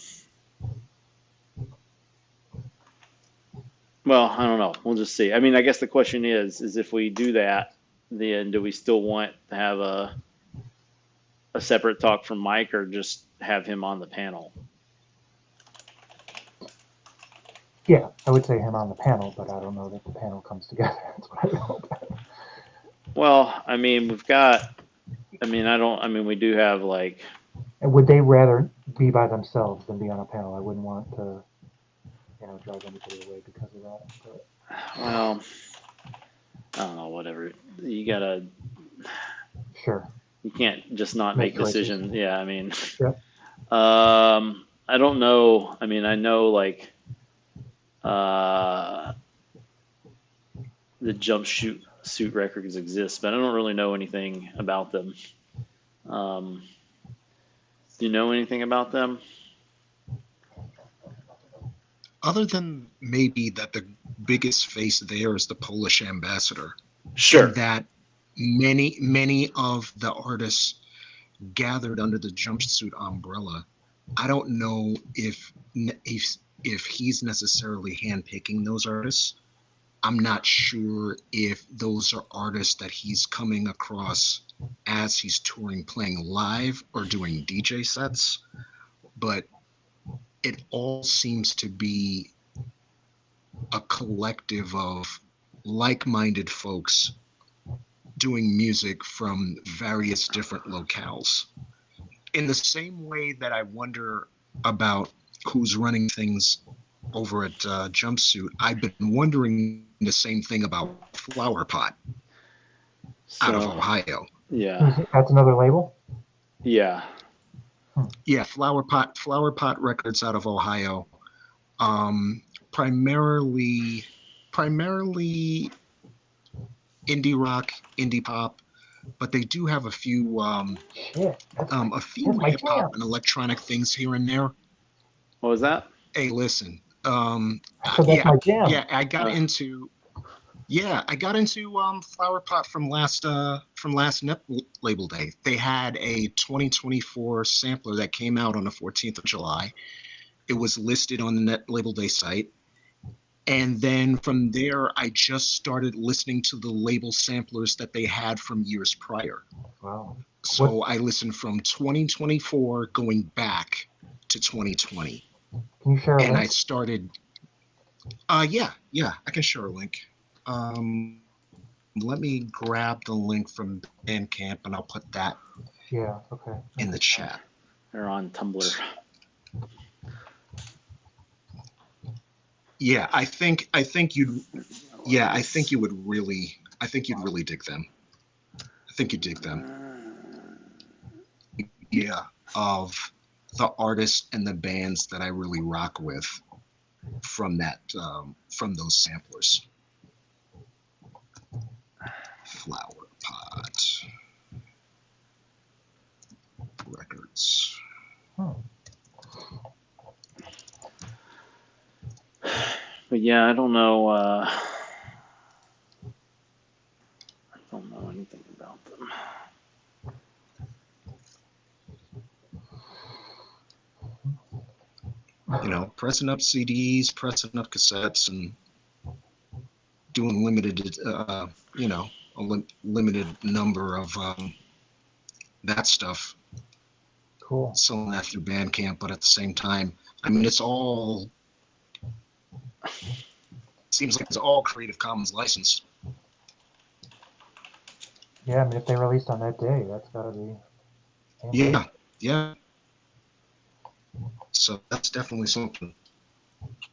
Speaker 1: well, I don't know. We'll just see. I mean, I guess the question is if we do that, then do we still want to have a separate talk from Mike or just have him on the panel?
Speaker 2: yeah, I would say him on the panel, but I don't know that the panel comes together. That's what I would hope.
Speaker 1: Well, I mean, I mean, we do have like,
Speaker 2: And would they rather be by themselves than be on a panel? I wouldn't want to, drive anybody away because of that. But
Speaker 1: well, I don't know, whatever. You gotta,
Speaker 2: sure,
Speaker 1: you can't just not
Speaker 2: make
Speaker 1: make
Speaker 2: choices.
Speaker 1: decisions. Yeah, I mean,
Speaker 2: Yep.
Speaker 1: I don't know. I mean, I know like, uh, the jump shoot suit records exist, but I don't really know anything about them. Um, do you know anything about them?
Speaker 3: Other than maybe that the biggest face there is the Polish ambassador, and
Speaker 1: Sure.
Speaker 3: that many of the artists gathered under the jumpsuit umbrella. I don't know if he's necessarily handpicking those artists. I'm not sure if those are artists that he's coming across as he's touring, playing live or doing DJ sets, but it all seems to be a collective of like-minded folks doing music from various different locales. In the same way that I wonder about who's running things over at Jumpsuit, I've been wondering the same thing about Flower Pot out of
Speaker 1: So,
Speaker 3: Ohio.
Speaker 1: yeah,
Speaker 2: That's another label.
Speaker 1: yeah,
Speaker 2: Hmm.
Speaker 3: Yeah, Flower Pot Records out of Ohio. Um, primarily, primarily indie rock, indie pop, but they do have
Speaker 2: Shit,
Speaker 3: a few
Speaker 2: that's my
Speaker 3: hip hop
Speaker 2: jam.
Speaker 3: and electronic things here and there.
Speaker 1: what was that?
Speaker 3: Hey, listen,
Speaker 2: So that's
Speaker 3: yeah,
Speaker 2: my jam.
Speaker 3: yeah, I got
Speaker 1: Uh,
Speaker 3: into. Yeah, I got into Flower Pot from last Net Label Day. They had a 2024 sampler that came out on the 14th of July. It was listed on the Net Label Day site. And then from there, I just started listening to the label samplers that they had from years prior.
Speaker 2: Wow.
Speaker 3: So I listened from 2024 going back to 2020.
Speaker 2: Can you share a
Speaker 3: And I
Speaker 2: link?
Speaker 3: started, yeah, I can share a link. Let me grab the link from Bandcamp and I'll put that
Speaker 2: Okay.
Speaker 3: in the chat.
Speaker 1: They're on Tumblr.
Speaker 3: Yeah, I think you'd really dig them. I think you'd dig them. Yeah, of the artists and the bands that I really rock with from from those samplers. Flower Pot Records.
Speaker 1: But yeah, I don't know. I don't know anything about them.
Speaker 3: You know, pressing up CDs, pressing up cassettes, and doing limited, limited number of that stuff.
Speaker 2: Cool.
Speaker 3: Selling that through Bandcamp, but at the same time, I mean, it's all seems like it's all Creative Commons licensed.
Speaker 2: Yeah, I mean, if they released on that day, that's gotta be.
Speaker 3: Yeah. So that's definitely something.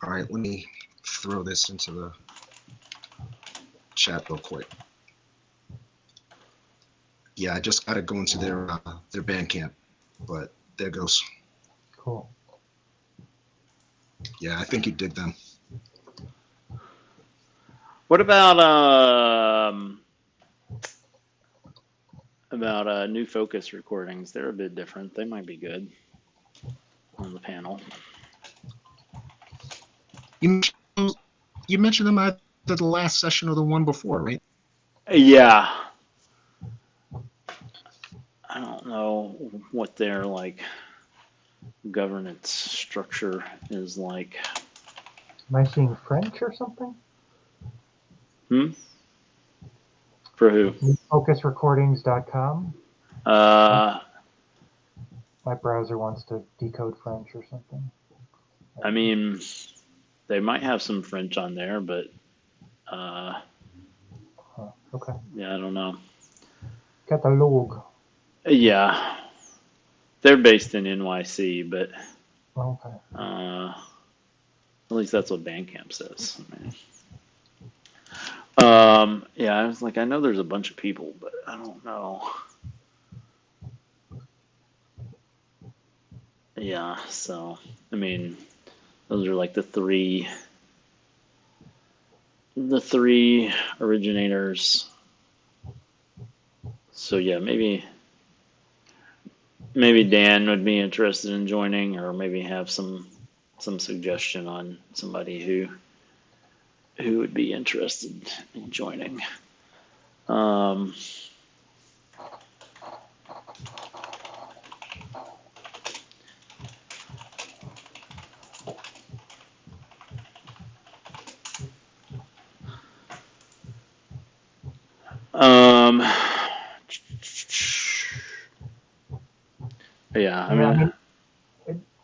Speaker 3: All right, let me throw this into the chat real quick. Yeah, I just gotta go into their Bandcamp, but there goes.
Speaker 2: Cool.
Speaker 3: Yeah, I think you dig them.
Speaker 1: What about New Focus recordings? They're a bit different. They might be good on the panel.
Speaker 3: You mentioned them at the last session or the one before, right?
Speaker 1: Yeah. I don't know what their like governance structure is like.
Speaker 2: Am I seeing French or something?
Speaker 1: For who?
Speaker 2: Focusrecordings.com.
Speaker 1: My
Speaker 2: browser wants to decode French or something.
Speaker 1: I mean, they might have some French on there, but
Speaker 2: okay.
Speaker 1: Yeah, I don't know.
Speaker 2: Catalogue.
Speaker 1: Yeah, they're based in NYC, but
Speaker 2: Okay.
Speaker 1: At least that's what Bandcamp says. Yeah, I was like, I know there's a bunch of people, but I don't know. Yeah, so I mean, those are like the three originators. So yeah, maybe Dan would be interested in joining, or maybe have some suggestion on somebody who would be interested in joining. Yeah, I mean,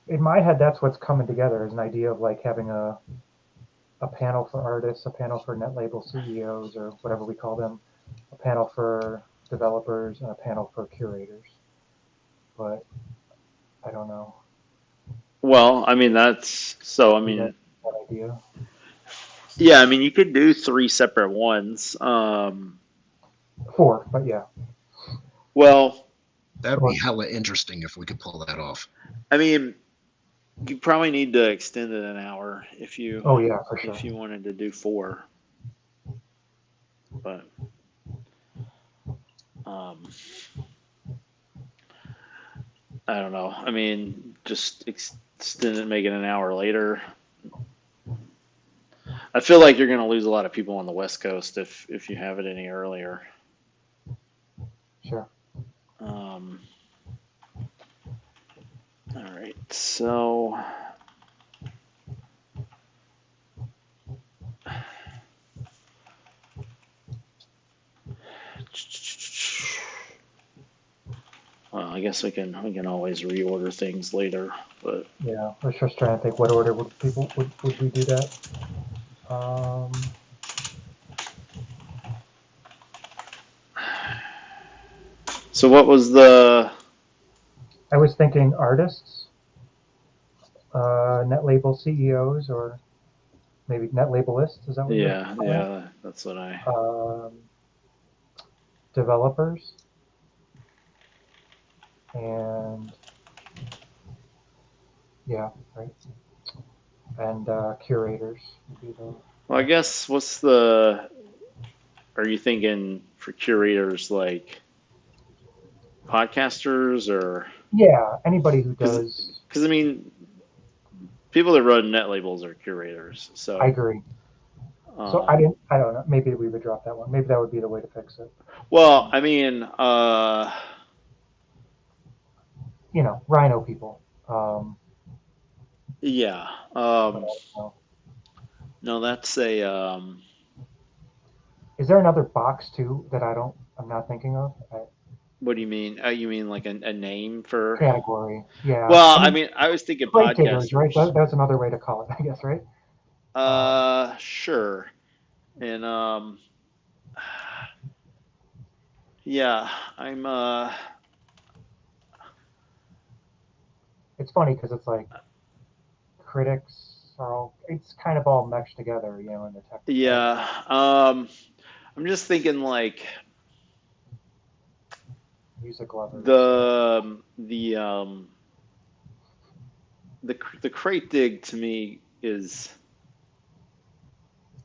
Speaker 2: in my head, that's what's coming together, is an idea of like having a panel for artists, a panel for Netlabel CEOs, or whatever we call them, a panel for developers, and a panel for curators. But I don't know.
Speaker 1: Well, I mean, that's so. I mean,
Speaker 2: that idea.
Speaker 1: Yeah, I mean, you could do 3 separate ones.
Speaker 2: 4, but yeah.
Speaker 1: Well,
Speaker 3: that'd be hella interesting if we could pull that off.
Speaker 1: I mean, you probably need to extend it an hour if you.
Speaker 2: Oh yeah, for sure.
Speaker 1: If you wanted to do 4, but I don't know. I mean, just extend it, make it an hour later. I feel like you're going to lose a lot of people on the West Coast if you have it any earlier.
Speaker 2: Sure.
Speaker 1: All right, so well, I guess we can always reorder things later, but
Speaker 2: Yeah, I was just trying to think what order would we do that?
Speaker 1: so what was the?
Speaker 2: I was thinking artists, Netlabel CEOs, or maybe Netlabelists. Is that what you're
Speaker 1: Yeah,
Speaker 2: calling
Speaker 1: yeah, that's what I.
Speaker 2: it? Developers and yeah, right. And curators would be the.
Speaker 1: Well, I guess what's the? Are you thinking for curators like podcasters or?
Speaker 2: Yeah, anybody who
Speaker 1: Because
Speaker 2: does.
Speaker 1: I mean, people that run net labels are curators.
Speaker 2: I
Speaker 1: So,
Speaker 2: agree. So
Speaker 1: um,
Speaker 2: I don't know. Maybe we would drop that one. Maybe that would be the way to fix it.
Speaker 1: well, I mean,
Speaker 2: Rhino people.
Speaker 1: yeah.
Speaker 2: But I don't know.
Speaker 1: No, that's a.
Speaker 2: Is there another box too that I'm not thinking of?
Speaker 1: What do you mean? You mean like a name for?
Speaker 2: Category. Yeah.
Speaker 1: Well,
Speaker 2: I
Speaker 1: I
Speaker 2: mean,
Speaker 1: mean, I was thinking
Speaker 2: crate diggers, right?
Speaker 1: podcasters.
Speaker 2: That's another way to call it, I guess, right?
Speaker 1: Sure. And yeah, I'm
Speaker 2: It's funny because it's like critics are all. It's kind of all meshed together, in the tech world.
Speaker 1: yeah. I'm just thinking like
Speaker 2: Music lovers.
Speaker 1: the crate dig to me is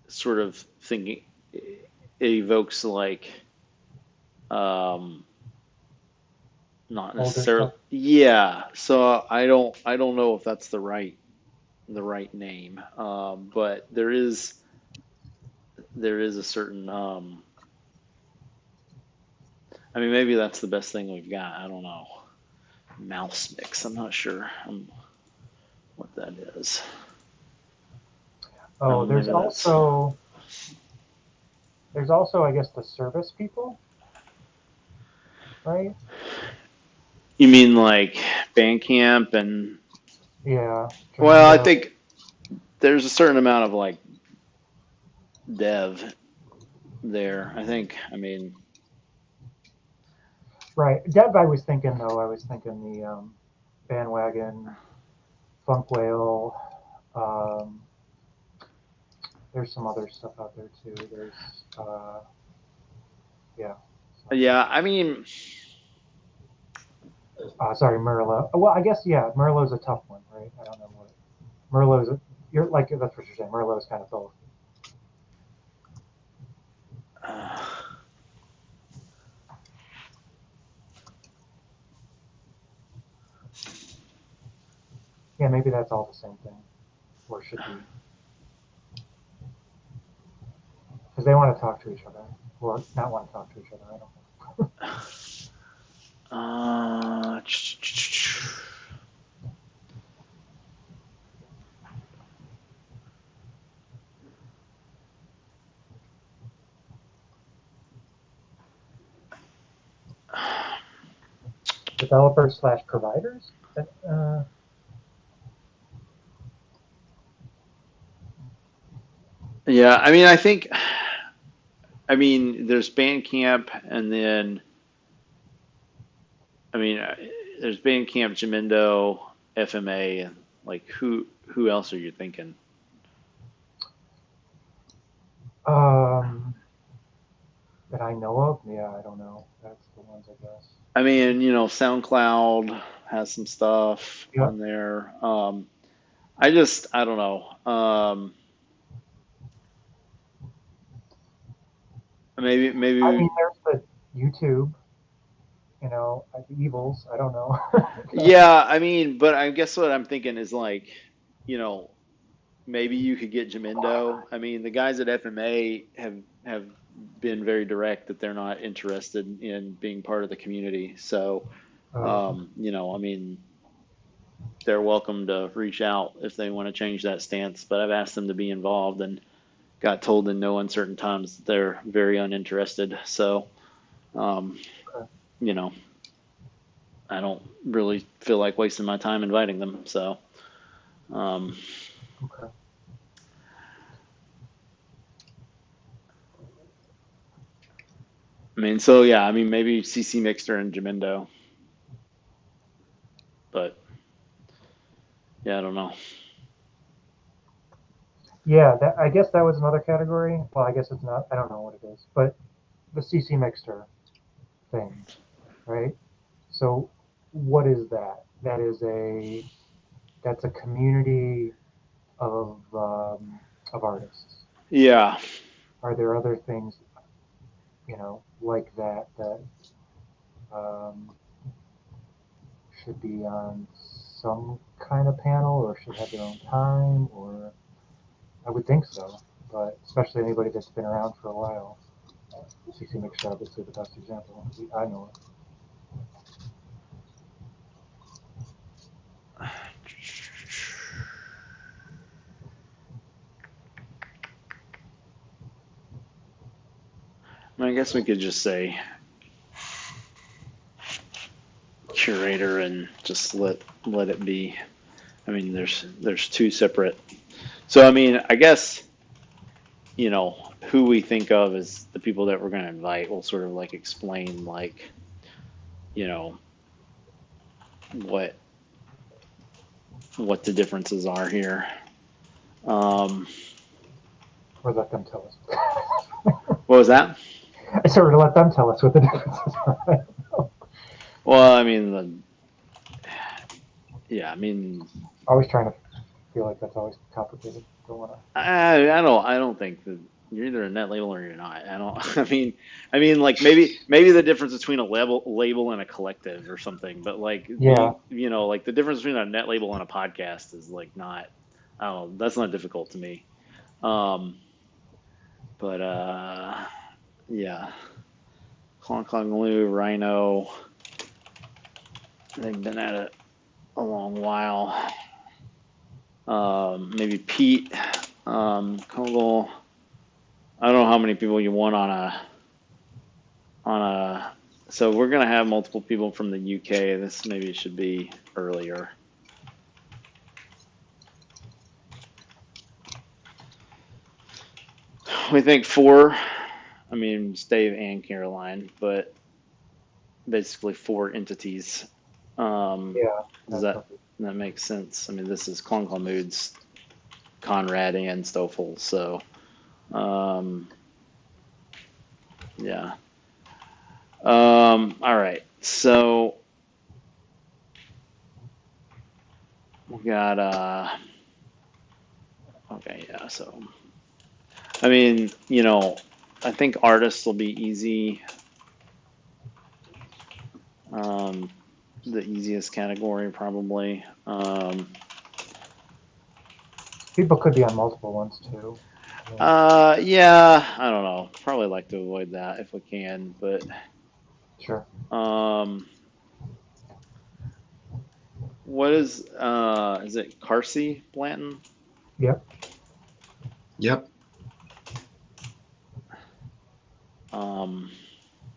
Speaker 1: sort of thinking it evokes like um not
Speaker 2: Older
Speaker 1: necessarily
Speaker 2: stuff.
Speaker 1: yeah, so I don't know if that's the right name, but there is a certain I mean maybe that's the best thing we've got. I don't know. Mouse mix, I'm not sure what that is.
Speaker 2: Oh,
Speaker 1: Maybe that's.
Speaker 2: there's also, I guess, the service people, right?
Speaker 1: You mean like Bandcamp and
Speaker 2: Yeah,
Speaker 1: well, I
Speaker 2: Jamendo.
Speaker 1: think there's a certain amount of like dev there. I think. I mean,
Speaker 2: Right. Dev, I was thinking though. I was thinking the bandwagon, Funk Whale. Um, there's some other stuff out there too. There's yeah. So,
Speaker 1: yeah. I mean,
Speaker 2: sorry, Merlot. Well, I guess yeah. Merlot's a tough one, right? I don't know what Merlot's. You're like that's what you're saying. Merlot's kind of both.
Speaker 1: uh,
Speaker 2: Yeah, maybe that's all the same thing, or should be, because they want to talk to each other, or not want to talk to each other. I don't know.
Speaker 1: uh,
Speaker 2: Developers slash providers.
Speaker 1: yeah. I mean, I think. I mean, there's Bandcamp, and then I mean, there's Bandcamp, Jamendo, FMA, and like who else are you thinking?
Speaker 2: Um, that I know of. Yeah, I don't know. That's the ones I guess.
Speaker 1: I mean, SoundCloud has some stuff
Speaker 2: Yeah.
Speaker 1: on there. I don't know.
Speaker 2: I
Speaker 1: Maybe
Speaker 2: mean, there's the YouTube. The evils. I don't know.
Speaker 1: yeah. I mean, but I guess what I'm thinking is like, you know, maybe you could get Jamindo. I mean, the guys at FMA have been very direct that they're not interested in being part of the community. So, I mean, they're welcome to reach out if they want to change that stance. But I've asked them to be involved and got told in no uncertain terms that they're very uninterested. So, um, you know, I don't really feel like wasting my time inviting them. So,
Speaker 2: Okay.
Speaker 1: I mean, so yeah, I mean, maybe CC Mixter and Jamindo, but yeah, I don't know.
Speaker 2: Yeah, I guess that was another category. Well, I guess it's not. I don't know what it is, but the CC Mixter thing, right? So, what is that? That's a community of artists.
Speaker 1: Yeah.
Speaker 2: Are there other things, like that um, should be on some kind of panel or should have their own time? Or I would think so, but especially anybody that's been around for a while. CC Mixer obviously the best example I know of.
Speaker 1: I guess we could just say curator and just let it be. I mean, there's two separate. So I mean, I guess who we think of as the people that we're going to invite will sort of like explain like you know what the differences are here.
Speaker 2: Or let them tell us.
Speaker 1: What was that?
Speaker 2: I sort of let them tell us what the differences are.
Speaker 1: Well, I mean, I mean,
Speaker 2: Always trying to feel like that's always complicated. Don't want to.
Speaker 1: I don't think that you're either a net label or you're not. I don't. Like maybe the difference between a label and a collective or something. But like
Speaker 2: Yeah.
Speaker 1: like the difference between a net label and a podcast is like not. I don't know. That's not difficult to me. But yeah, Klong Klong Lou, Rhino. They've been at it a long while. Maybe Pete, Kogel. I don't know how many people you want on a. So we're gonna have multiple people from the UK. This maybe should be earlier. We think 4. I mean, it's Dave and Caroline, but basically 4 entities.
Speaker 2: Yeah.
Speaker 1: Does that make sense? I mean, this is Klong Klong Moods, Conrad, and Stoffel. So, yeah. All right. So we got okay, yeah. So I mean, I think artists will be easy. The easiest category probably.
Speaker 2: People could be on multiple ones too.
Speaker 1: Yeah, I don't know. Probably like to avoid that if we can, but
Speaker 2: Sure.
Speaker 1: What is it Carsey Blanton?
Speaker 2: Yep.
Speaker 3: Yep.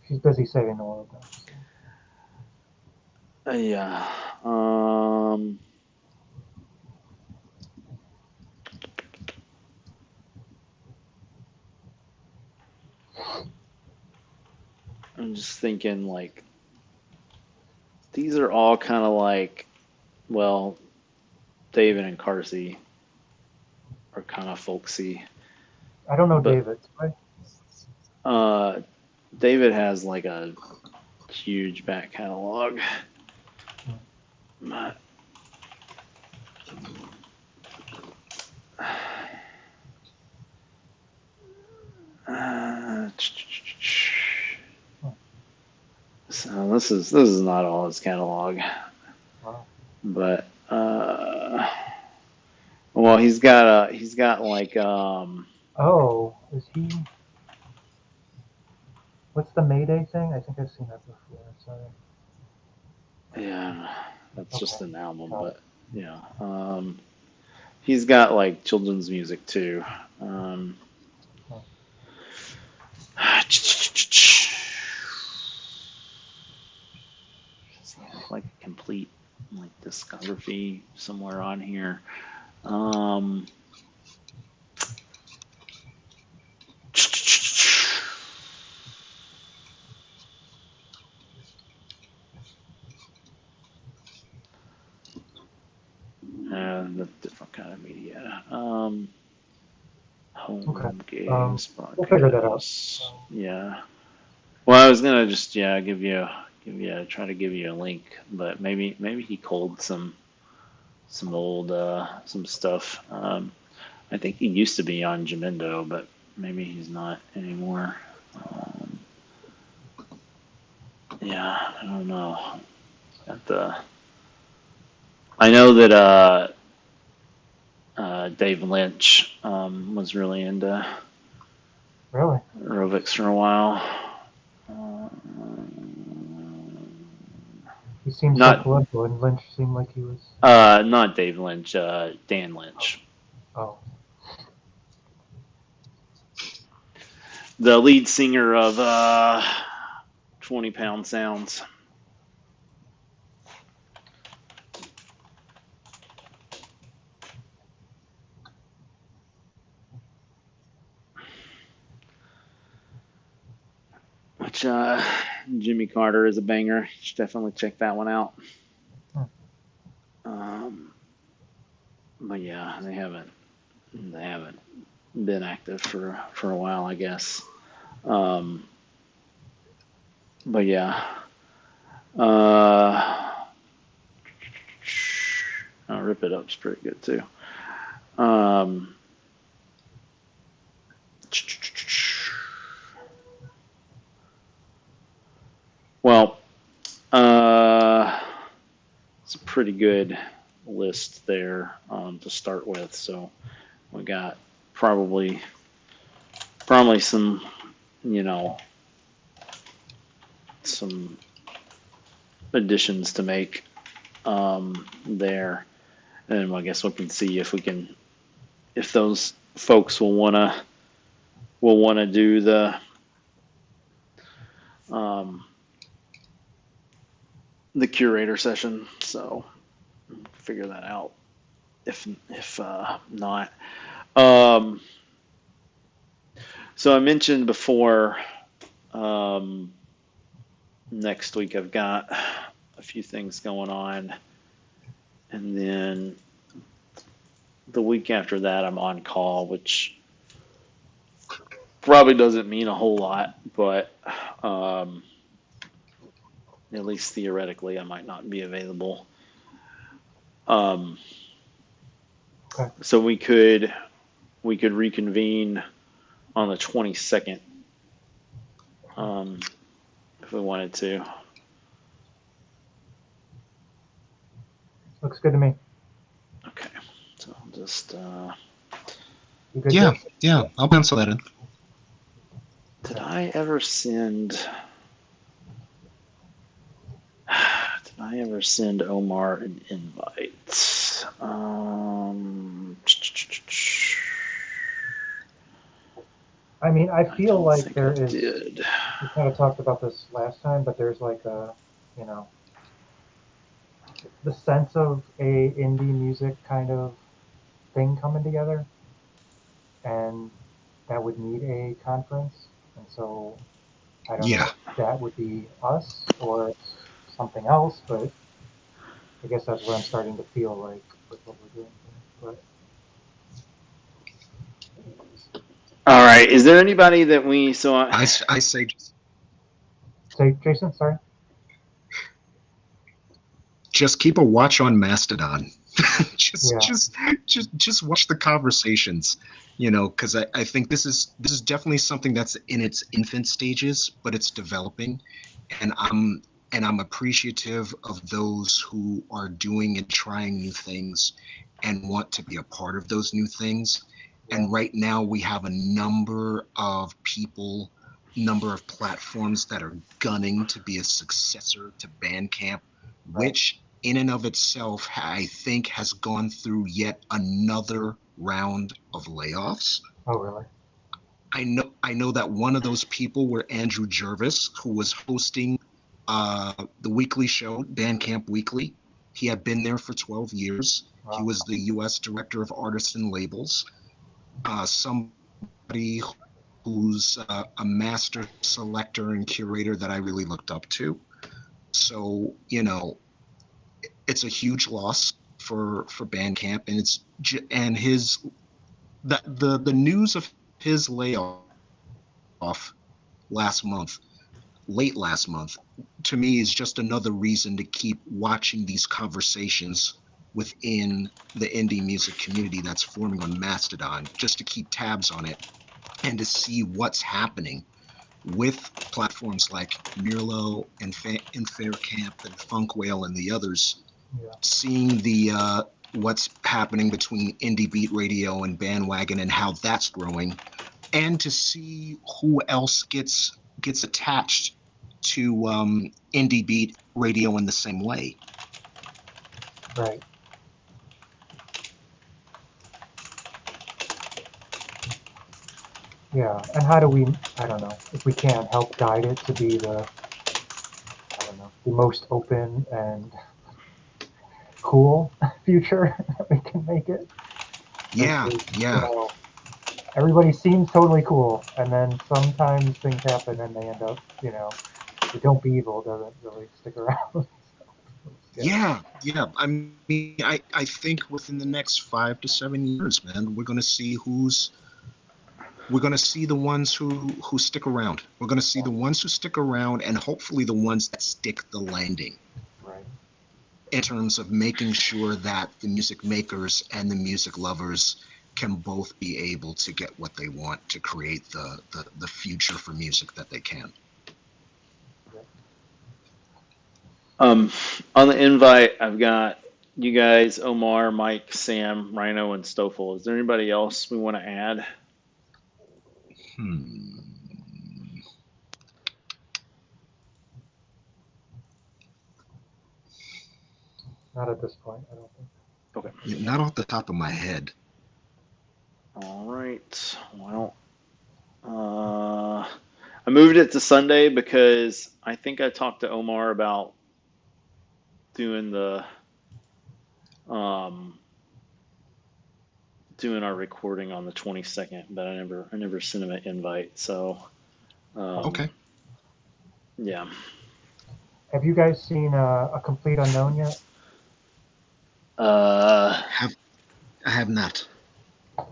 Speaker 2: She's busy saving the world.
Speaker 1: Yeah. I'm just thinking like these are all kind of like, well, David and Carsey are kind of folksy.
Speaker 2: I don't know
Speaker 1: but,
Speaker 2: David.
Speaker 1: David has like a huge back catalog. But, so this is not all his catalog.
Speaker 2: Wow.
Speaker 1: But Well, he's got like
Speaker 2: Oh, is he? What's the Mayday thing? I think I've seen that before. Sorry.
Speaker 1: yeah, that's just
Speaker 2: Okay,
Speaker 1: an album,
Speaker 2: got it.
Speaker 1: but yeah, he's got like children's music too.
Speaker 2: Oh,
Speaker 1: Does he have like a complete like discography somewhere on here? That's different kind of media.
Speaker 2: okay.
Speaker 1: Home games,
Speaker 2: We'll figure that out.
Speaker 1: broadcasts. Yeah. Well, I was gonna just try to give you a link, but maybe he culled some old some stuff. I think he used to be on Jamendo, but maybe he's not anymore. Um, yeah, I don't know. At the I know that Dave Lynch was really into
Speaker 2: Really?
Speaker 1: aerobics for a while.
Speaker 2: He seems so
Speaker 1: Not
Speaker 2: political, and Lynch seemed like he was.
Speaker 1: not Dave Lynch, Dan Lynch,
Speaker 2: Oh,
Speaker 1: the lead singer of 20 Pound Sounds. Which Jimmy Carter is a banger. You should definitely check that one out.
Speaker 2: hmm.
Speaker 1: Um, but yeah, they haven't been active for a while, I guess. Um, but yeah, uh, Rip It Up's pretty good too. Um, well, it's a pretty good list there to start with. So we got probably some, you know, some additions to make there, and I guess we can see if those folks will wanna do um, the curator session. So figure that out if not. Um, so I mentioned before. Um, Next week I've got a few things going on, and then the week after that I'm on call, which probably doesn't mean a whole lot, but um, at least theoretically I might not be available. Um,
Speaker 2: Okay.
Speaker 1: so we could reconvene on the 22nd if we wanted to.
Speaker 2: Looks good to me.
Speaker 1: Okay, so I'll just
Speaker 2: You good,
Speaker 3: Yeah,
Speaker 2: Jake?
Speaker 3: yeah, I'll pencil that in.
Speaker 1: did
Speaker 2: Okay.
Speaker 1: I ever send? Did I ever send Omar an invite?
Speaker 2: I mean, I
Speaker 1: I
Speaker 2: feel
Speaker 1: don't
Speaker 2: like
Speaker 1: think I
Speaker 2: there is.
Speaker 1: did.
Speaker 2: We kind of talked about this last time, but there's like a, you know, the sense of a indie music kind of thing coming together, and that would need a conference. And so I don't know
Speaker 3: Yeah,
Speaker 2: if that would be us or something else, but I guess that's what I'm starting to feel like with what we're doing here.
Speaker 1: All right. Is there anybody that we so
Speaker 3: I say
Speaker 2: But say, Jason, sorry.
Speaker 3: just keep a watch on Mastodon. just
Speaker 2: Yeah.
Speaker 3: just just watch the conversations, because I think this is definitely something that's in its infant stages, but it's developing, and I'm appreciative of those who are doing and trying new things and want to be a part of those new things. And right now we have a number of people, number of platforms that are gunning to be a successor to Bandcamp, which in and of itself, I think, has gone through yet another round of layoffs.
Speaker 2: Oh, really?
Speaker 3: I know that one of those people were Andrew Jervis, who was hosting the weekly show, Bandcamp Weekly. He had been there for 12 years. Wow. He was the U.S. Director of Artists and Labels. Somebody who's a master selector and curator that I really looked up to. So, you know, it's a huge loss for Bandcamp, and the news of his layoff late last month, to me is just another reason to keep watching these conversations within the indie music community that's forming on Mastodon, just to keep tabs on it and to see what's happening with platforms like Mirlo and Faircamp and Funk Whale and the others. Yeah. Seeing the what's happening between Indie Beat Radio and Bandwagon and how that's growing, and to see who else gets attached to Indie Beat Radio in the same way.
Speaker 2: Right. Yeah, and how do we, I don't know, if we can help guide it to be the most open and cool future that we can make it.
Speaker 3: Yeah, yeah.
Speaker 2: You know, everybody seems totally cool, and then sometimes things happen and they end up, you know, the don't be evil doesn't really stick around.
Speaker 3: Yeah. I mean, I think within the next 5 to 7 years, man, we're going to see the ones who stick around. We're going to see the ones who stick around, and hopefully the ones that stick the landing.
Speaker 2: Right.
Speaker 3: In terms of making sure that the music makers and the music lovers can both be able to get what they want to create the future for music that they can.
Speaker 1: On the invite, I've got you guys, Omar, Mike, Sam, Rhino, and Stoffel. Is there anybody else we want to add?
Speaker 2: Not at this point, I don't think.
Speaker 1: Okay.
Speaker 3: Not off the top of my head.
Speaker 1: All right. Well, I moved it to Sunday because I think I talked to Omar about doing doing our recording on the 22nd, but I never sent him an invite. So,
Speaker 3: okay.
Speaker 1: Yeah.
Speaker 2: Have you guys seen A Complete Unknown yet?
Speaker 3: I have not.
Speaker 1: I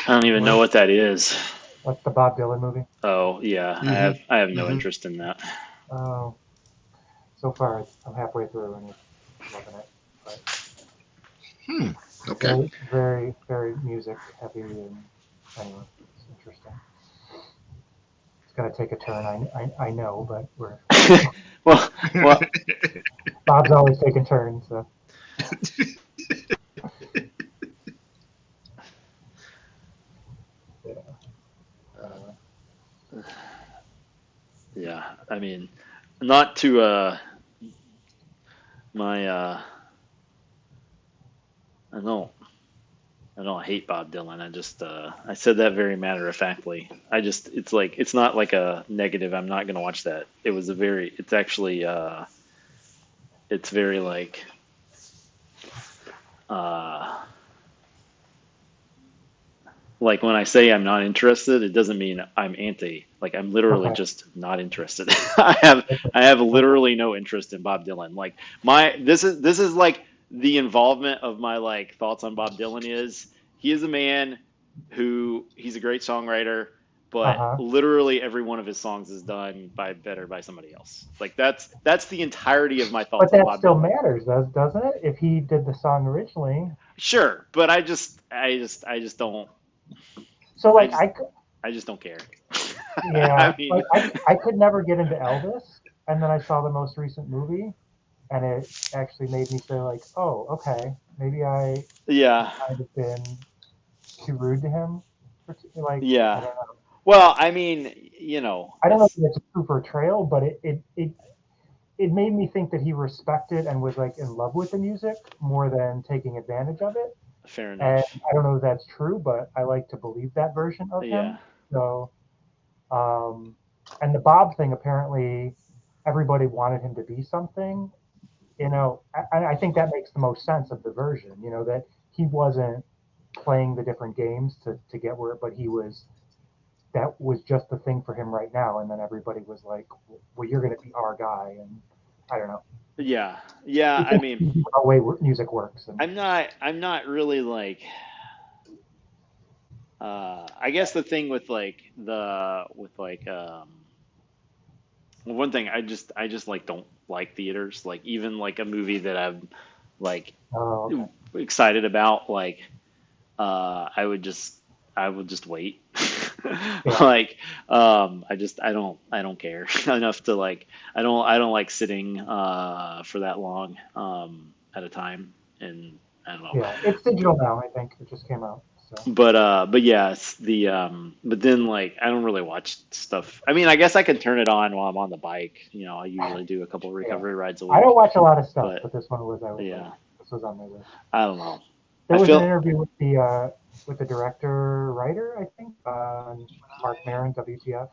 Speaker 1: don't even know what that is.
Speaker 2: What's the Bob Dylan movie?
Speaker 1: Oh yeah, mm-hmm. I have no interest in that.
Speaker 2: Oh, so far I'm halfway through and it's loving it. But
Speaker 3: okay.
Speaker 2: Very, very music heavy, and anyway, it's interesting. It's gonna take a turn. I know, but we're
Speaker 1: well,
Speaker 2: Bob's always taking turns, so.
Speaker 1: Yeah, I mean, not to I don't hate Bob Dylan. I just I said that very matter of factly. It's not like a negative. I'm not gonna watch that. It's actually it's very like when I say I'm not interested, it doesn't mean I'm anti. Like I'm literally just not interested. I have literally no interest in Bob Dylan. Like this is like the involvement of my like thoughts on Bob Dylan is he is a man who he's a great songwriter, but literally every one of his songs is done by somebody else. Like that's the entirety of my thoughts on Bob Dylan.
Speaker 2: But that still matters, doesn't it? If he did the song originally.
Speaker 1: Sure, but I just don't.
Speaker 2: So like
Speaker 1: I just don't care.
Speaker 2: Yeah, I mean, I could never get into Elvis, and then I saw the most recent movie, and it actually made me say like, oh, okay, maybe I
Speaker 1: Yeah.
Speaker 2: might have been too rude to him. Like, I
Speaker 1: Yeah.
Speaker 2: don't know.
Speaker 1: Well, I mean, you know,
Speaker 2: I don't know if
Speaker 1: it's
Speaker 2: it's a true portrayal, but it made me think that he respected and was like in love with the music more than taking advantage of it.
Speaker 1: fair
Speaker 2: And
Speaker 1: enough.
Speaker 2: I don't know if that's true, but I like to believe that version of
Speaker 1: Yeah.
Speaker 2: him. So, um, and the Bob thing, apparently everybody wanted him to be something. I think that makes the most sense of the version, that he wasn't playing the different games to get where, but that was just the thing for him right now. And then everybody was like, well, you're going to be our guy. And I don't know.
Speaker 1: Yeah. Yeah,
Speaker 2: It's
Speaker 1: I mean,
Speaker 2: interesting how way music works. And
Speaker 1: I'm not really like I guess the thing with like well, one thing I just like don't like theaters. Like even like a movie that I'm like
Speaker 2: oh, okay.
Speaker 1: excited about, like I would just wait.
Speaker 2: Yeah.
Speaker 1: Like I don't care enough to like I don't like sitting for that long at a time, and I don't know.
Speaker 2: Yeah. It's digital now, I think. It just came out. So,
Speaker 1: But yeah, it's the but then like I don't really watch stuff. I mean, I guess I can turn it on while I'm on the bike. I usually do a couple of
Speaker 2: yeah.
Speaker 1: recovery rides a
Speaker 2: I don't
Speaker 1: week.
Speaker 2: watch a lot of stuff,
Speaker 1: But
Speaker 2: but this one was, I was like,
Speaker 1: yeah,
Speaker 2: this was on my list.
Speaker 1: I don't know.
Speaker 2: There
Speaker 1: I
Speaker 2: was an
Speaker 1: feel
Speaker 2: interview with the director writer, I think, on Mark Maron, WTF,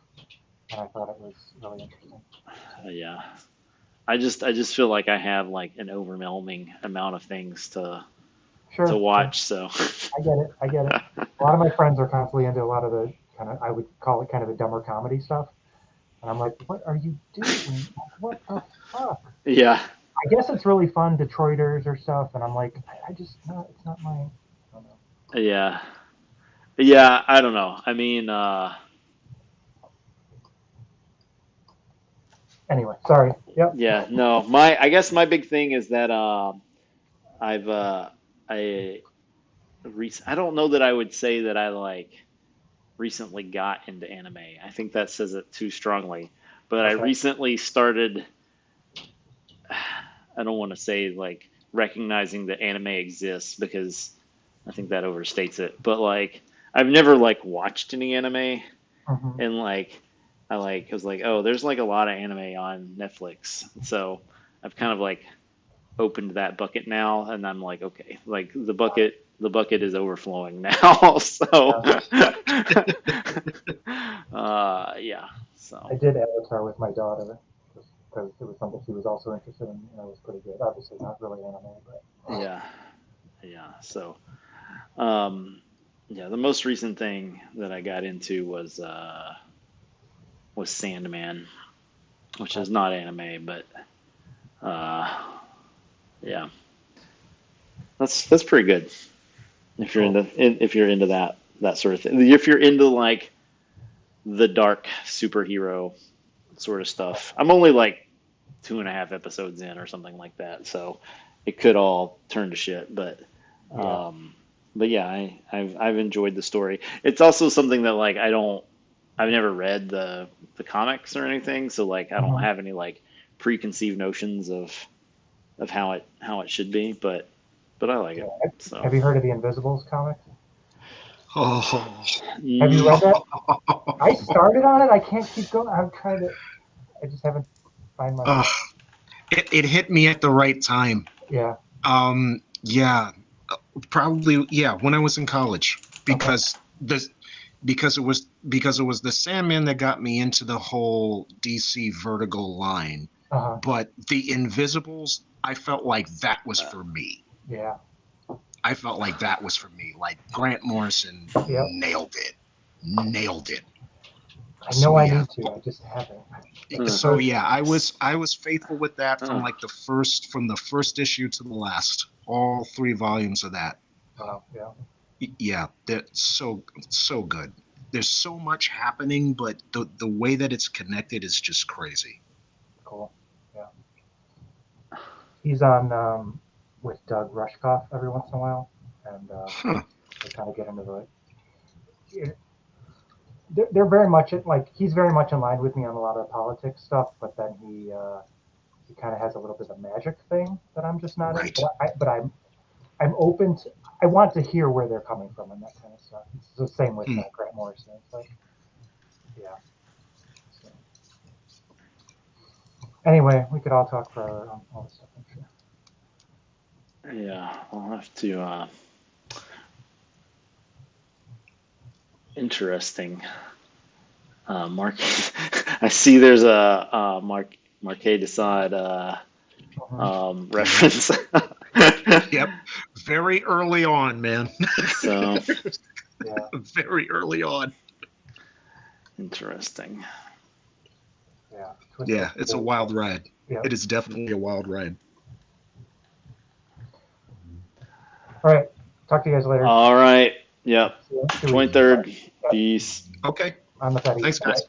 Speaker 2: and I thought it was really interesting. So,
Speaker 1: yeah. I just feel like I have like an overwhelming amount of things to
Speaker 2: sure, sure.
Speaker 1: watch. So
Speaker 2: I get it. I get it. A lot of my friends are constantly into a lot of the kind of, I would call it kind of the dumber comedy stuff. And I'm like, what are you doing? What the fuck?
Speaker 1: yeah,
Speaker 2: I guess it's really fun, Detroiters or stuff. And I'm like, I just, not, it's not my, I don't know.
Speaker 1: yeah, yeah. I don't know. I mean,
Speaker 2: Anyway, sorry. Yep.
Speaker 1: yeah. No, I guess my big thing is that I've I I don't know that I would say that I like recently got into anime. I think that says it too strongly. But I
Speaker 2: Okay.
Speaker 1: recently started, I don't want to say like recognizing that anime exists because I think that overstates it. But like, I've never like watched any anime,
Speaker 2: Hmm.
Speaker 1: and like, I was like, oh, there's like a lot of anime on Netflix. So I've kind of like opened that bucket now, and I'm like, okay, like the bucket is overflowing now. So,
Speaker 2: Yeah.
Speaker 1: yeah. So
Speaker 2: I did Avatar with my daughter just because it was something she was also interested in, and it was pretty good. Obviously, not really anime, but
Speaker 1: yeah, yeah. So, um, yeah. The most recent thing that I got into was Sandman, which
Speaker 2: okay.
Speaker 1: is not anime, but uh, yeah, that's pretty good if you're
Speaker 2: Cool.
Speaker 1: into that sort of thing. If you're into like the dark superhero sort of
Speaker 2: Okay.
Speaker 1: stuff. I'm only like 2.5 episodes in or something like that, so it could all turn to shit.
Speaker 2: Yeah.
Speaker 1: Um, but yeah, I've enjoyed the story. It's also something that like I've never read the comics or anything, so like I don't
Speaker 2: Hmm.
Speaker 1: have any like preconceived notions of how it should be, but I like
Speaker 2: Yeah.
Speaker 1: it. So
Speaker 2: Have you heard of the Invisibles comics?
Speaker 3: Oh,
Speaker 2: Have you
Speaker 1: mm,
Speaker 2: read that? I started on it. I can't keep going. I'm trying to. I just haven't find my.
Speaker 3: uh, it hit me at the right time.
Speaker 2: Yeah.
Speaker 3: Yeah, probably yeah, when I was in college
Speaker 2: Okay.
Speaker 3: because it was the Sandman that got me into the whole DC Vertigo line.
Speaker 2: Uh huh.
Speaker 3: But the Invisibles, I felt like that was for me.
Speaker 2: Yeah.
Speaker 3: I felt like that was for me. Like Grant Morrison
Speaker 2: Yep.
Speaker 3: nailed it. Nailed it.
Speaker 2: I know
Speaker 3: So
Speaker 2: I
Speaker 3: yeah.
Speaker 2: need to. I just haven't. The
Speaker 1: uh,
Speaker 3: So
Speaker 2: first.
Speaker 3: yeah, I was faithful with that
Speaker 1: uh,
Speaker 3: from the first issue to the last. All 3 volumes of that.
Speaker 2: Wow. Yeah.
Speaker 3: Yeah, that's so good. There's so much happening, but the way that it's connected is just crazy.
Speaker 2: Cool. Yeah. He's on with Doug Rushkoff every once in a while, and
Speaker 3: Huh.
Speaker 2: they kind of get into they're very much like he's very much in line with me on a lot of politics stuff, but then he kind of has a little bit of magic thing that I'm just not
Speaker 3: Right.
Speaker 2: in. But I'm open to. I want to hear where they're coming from and that kind of stuff. It's the same with Grant Morrison. It's like, yeah. So. Anyway, we could all talk forever on all this stuff, I'm sure.
Speaker 1: Yeah, I'll have to. Interesting. Mark, I see there's a Marquet de Sade reference.
Speaker 3: Yep. Very early on, man.
Speaker 1: So,
Speaker 2: Yeah.
Speaker 3: Very early on.
Speaker 1: interesting.
Speaker 2: Yeah.
Speaker 3: Yeah, it's a wild ride.
Speaker 2: Yeah.
Speaker 3: It is definitely a wild ride.
Speaker 2: All right. Talk to you guys later.
Speaker 1: All right. Yep.
Speaker 2: See you.
Speaker 1: 23rd.
Speaker 2: Yep.
Speaker 1: Peace.
Speaker 3: Okay.
Speaker 2: On the Fetty.
Speaker 3: Thanks, guys.
Speaker 1: Peace.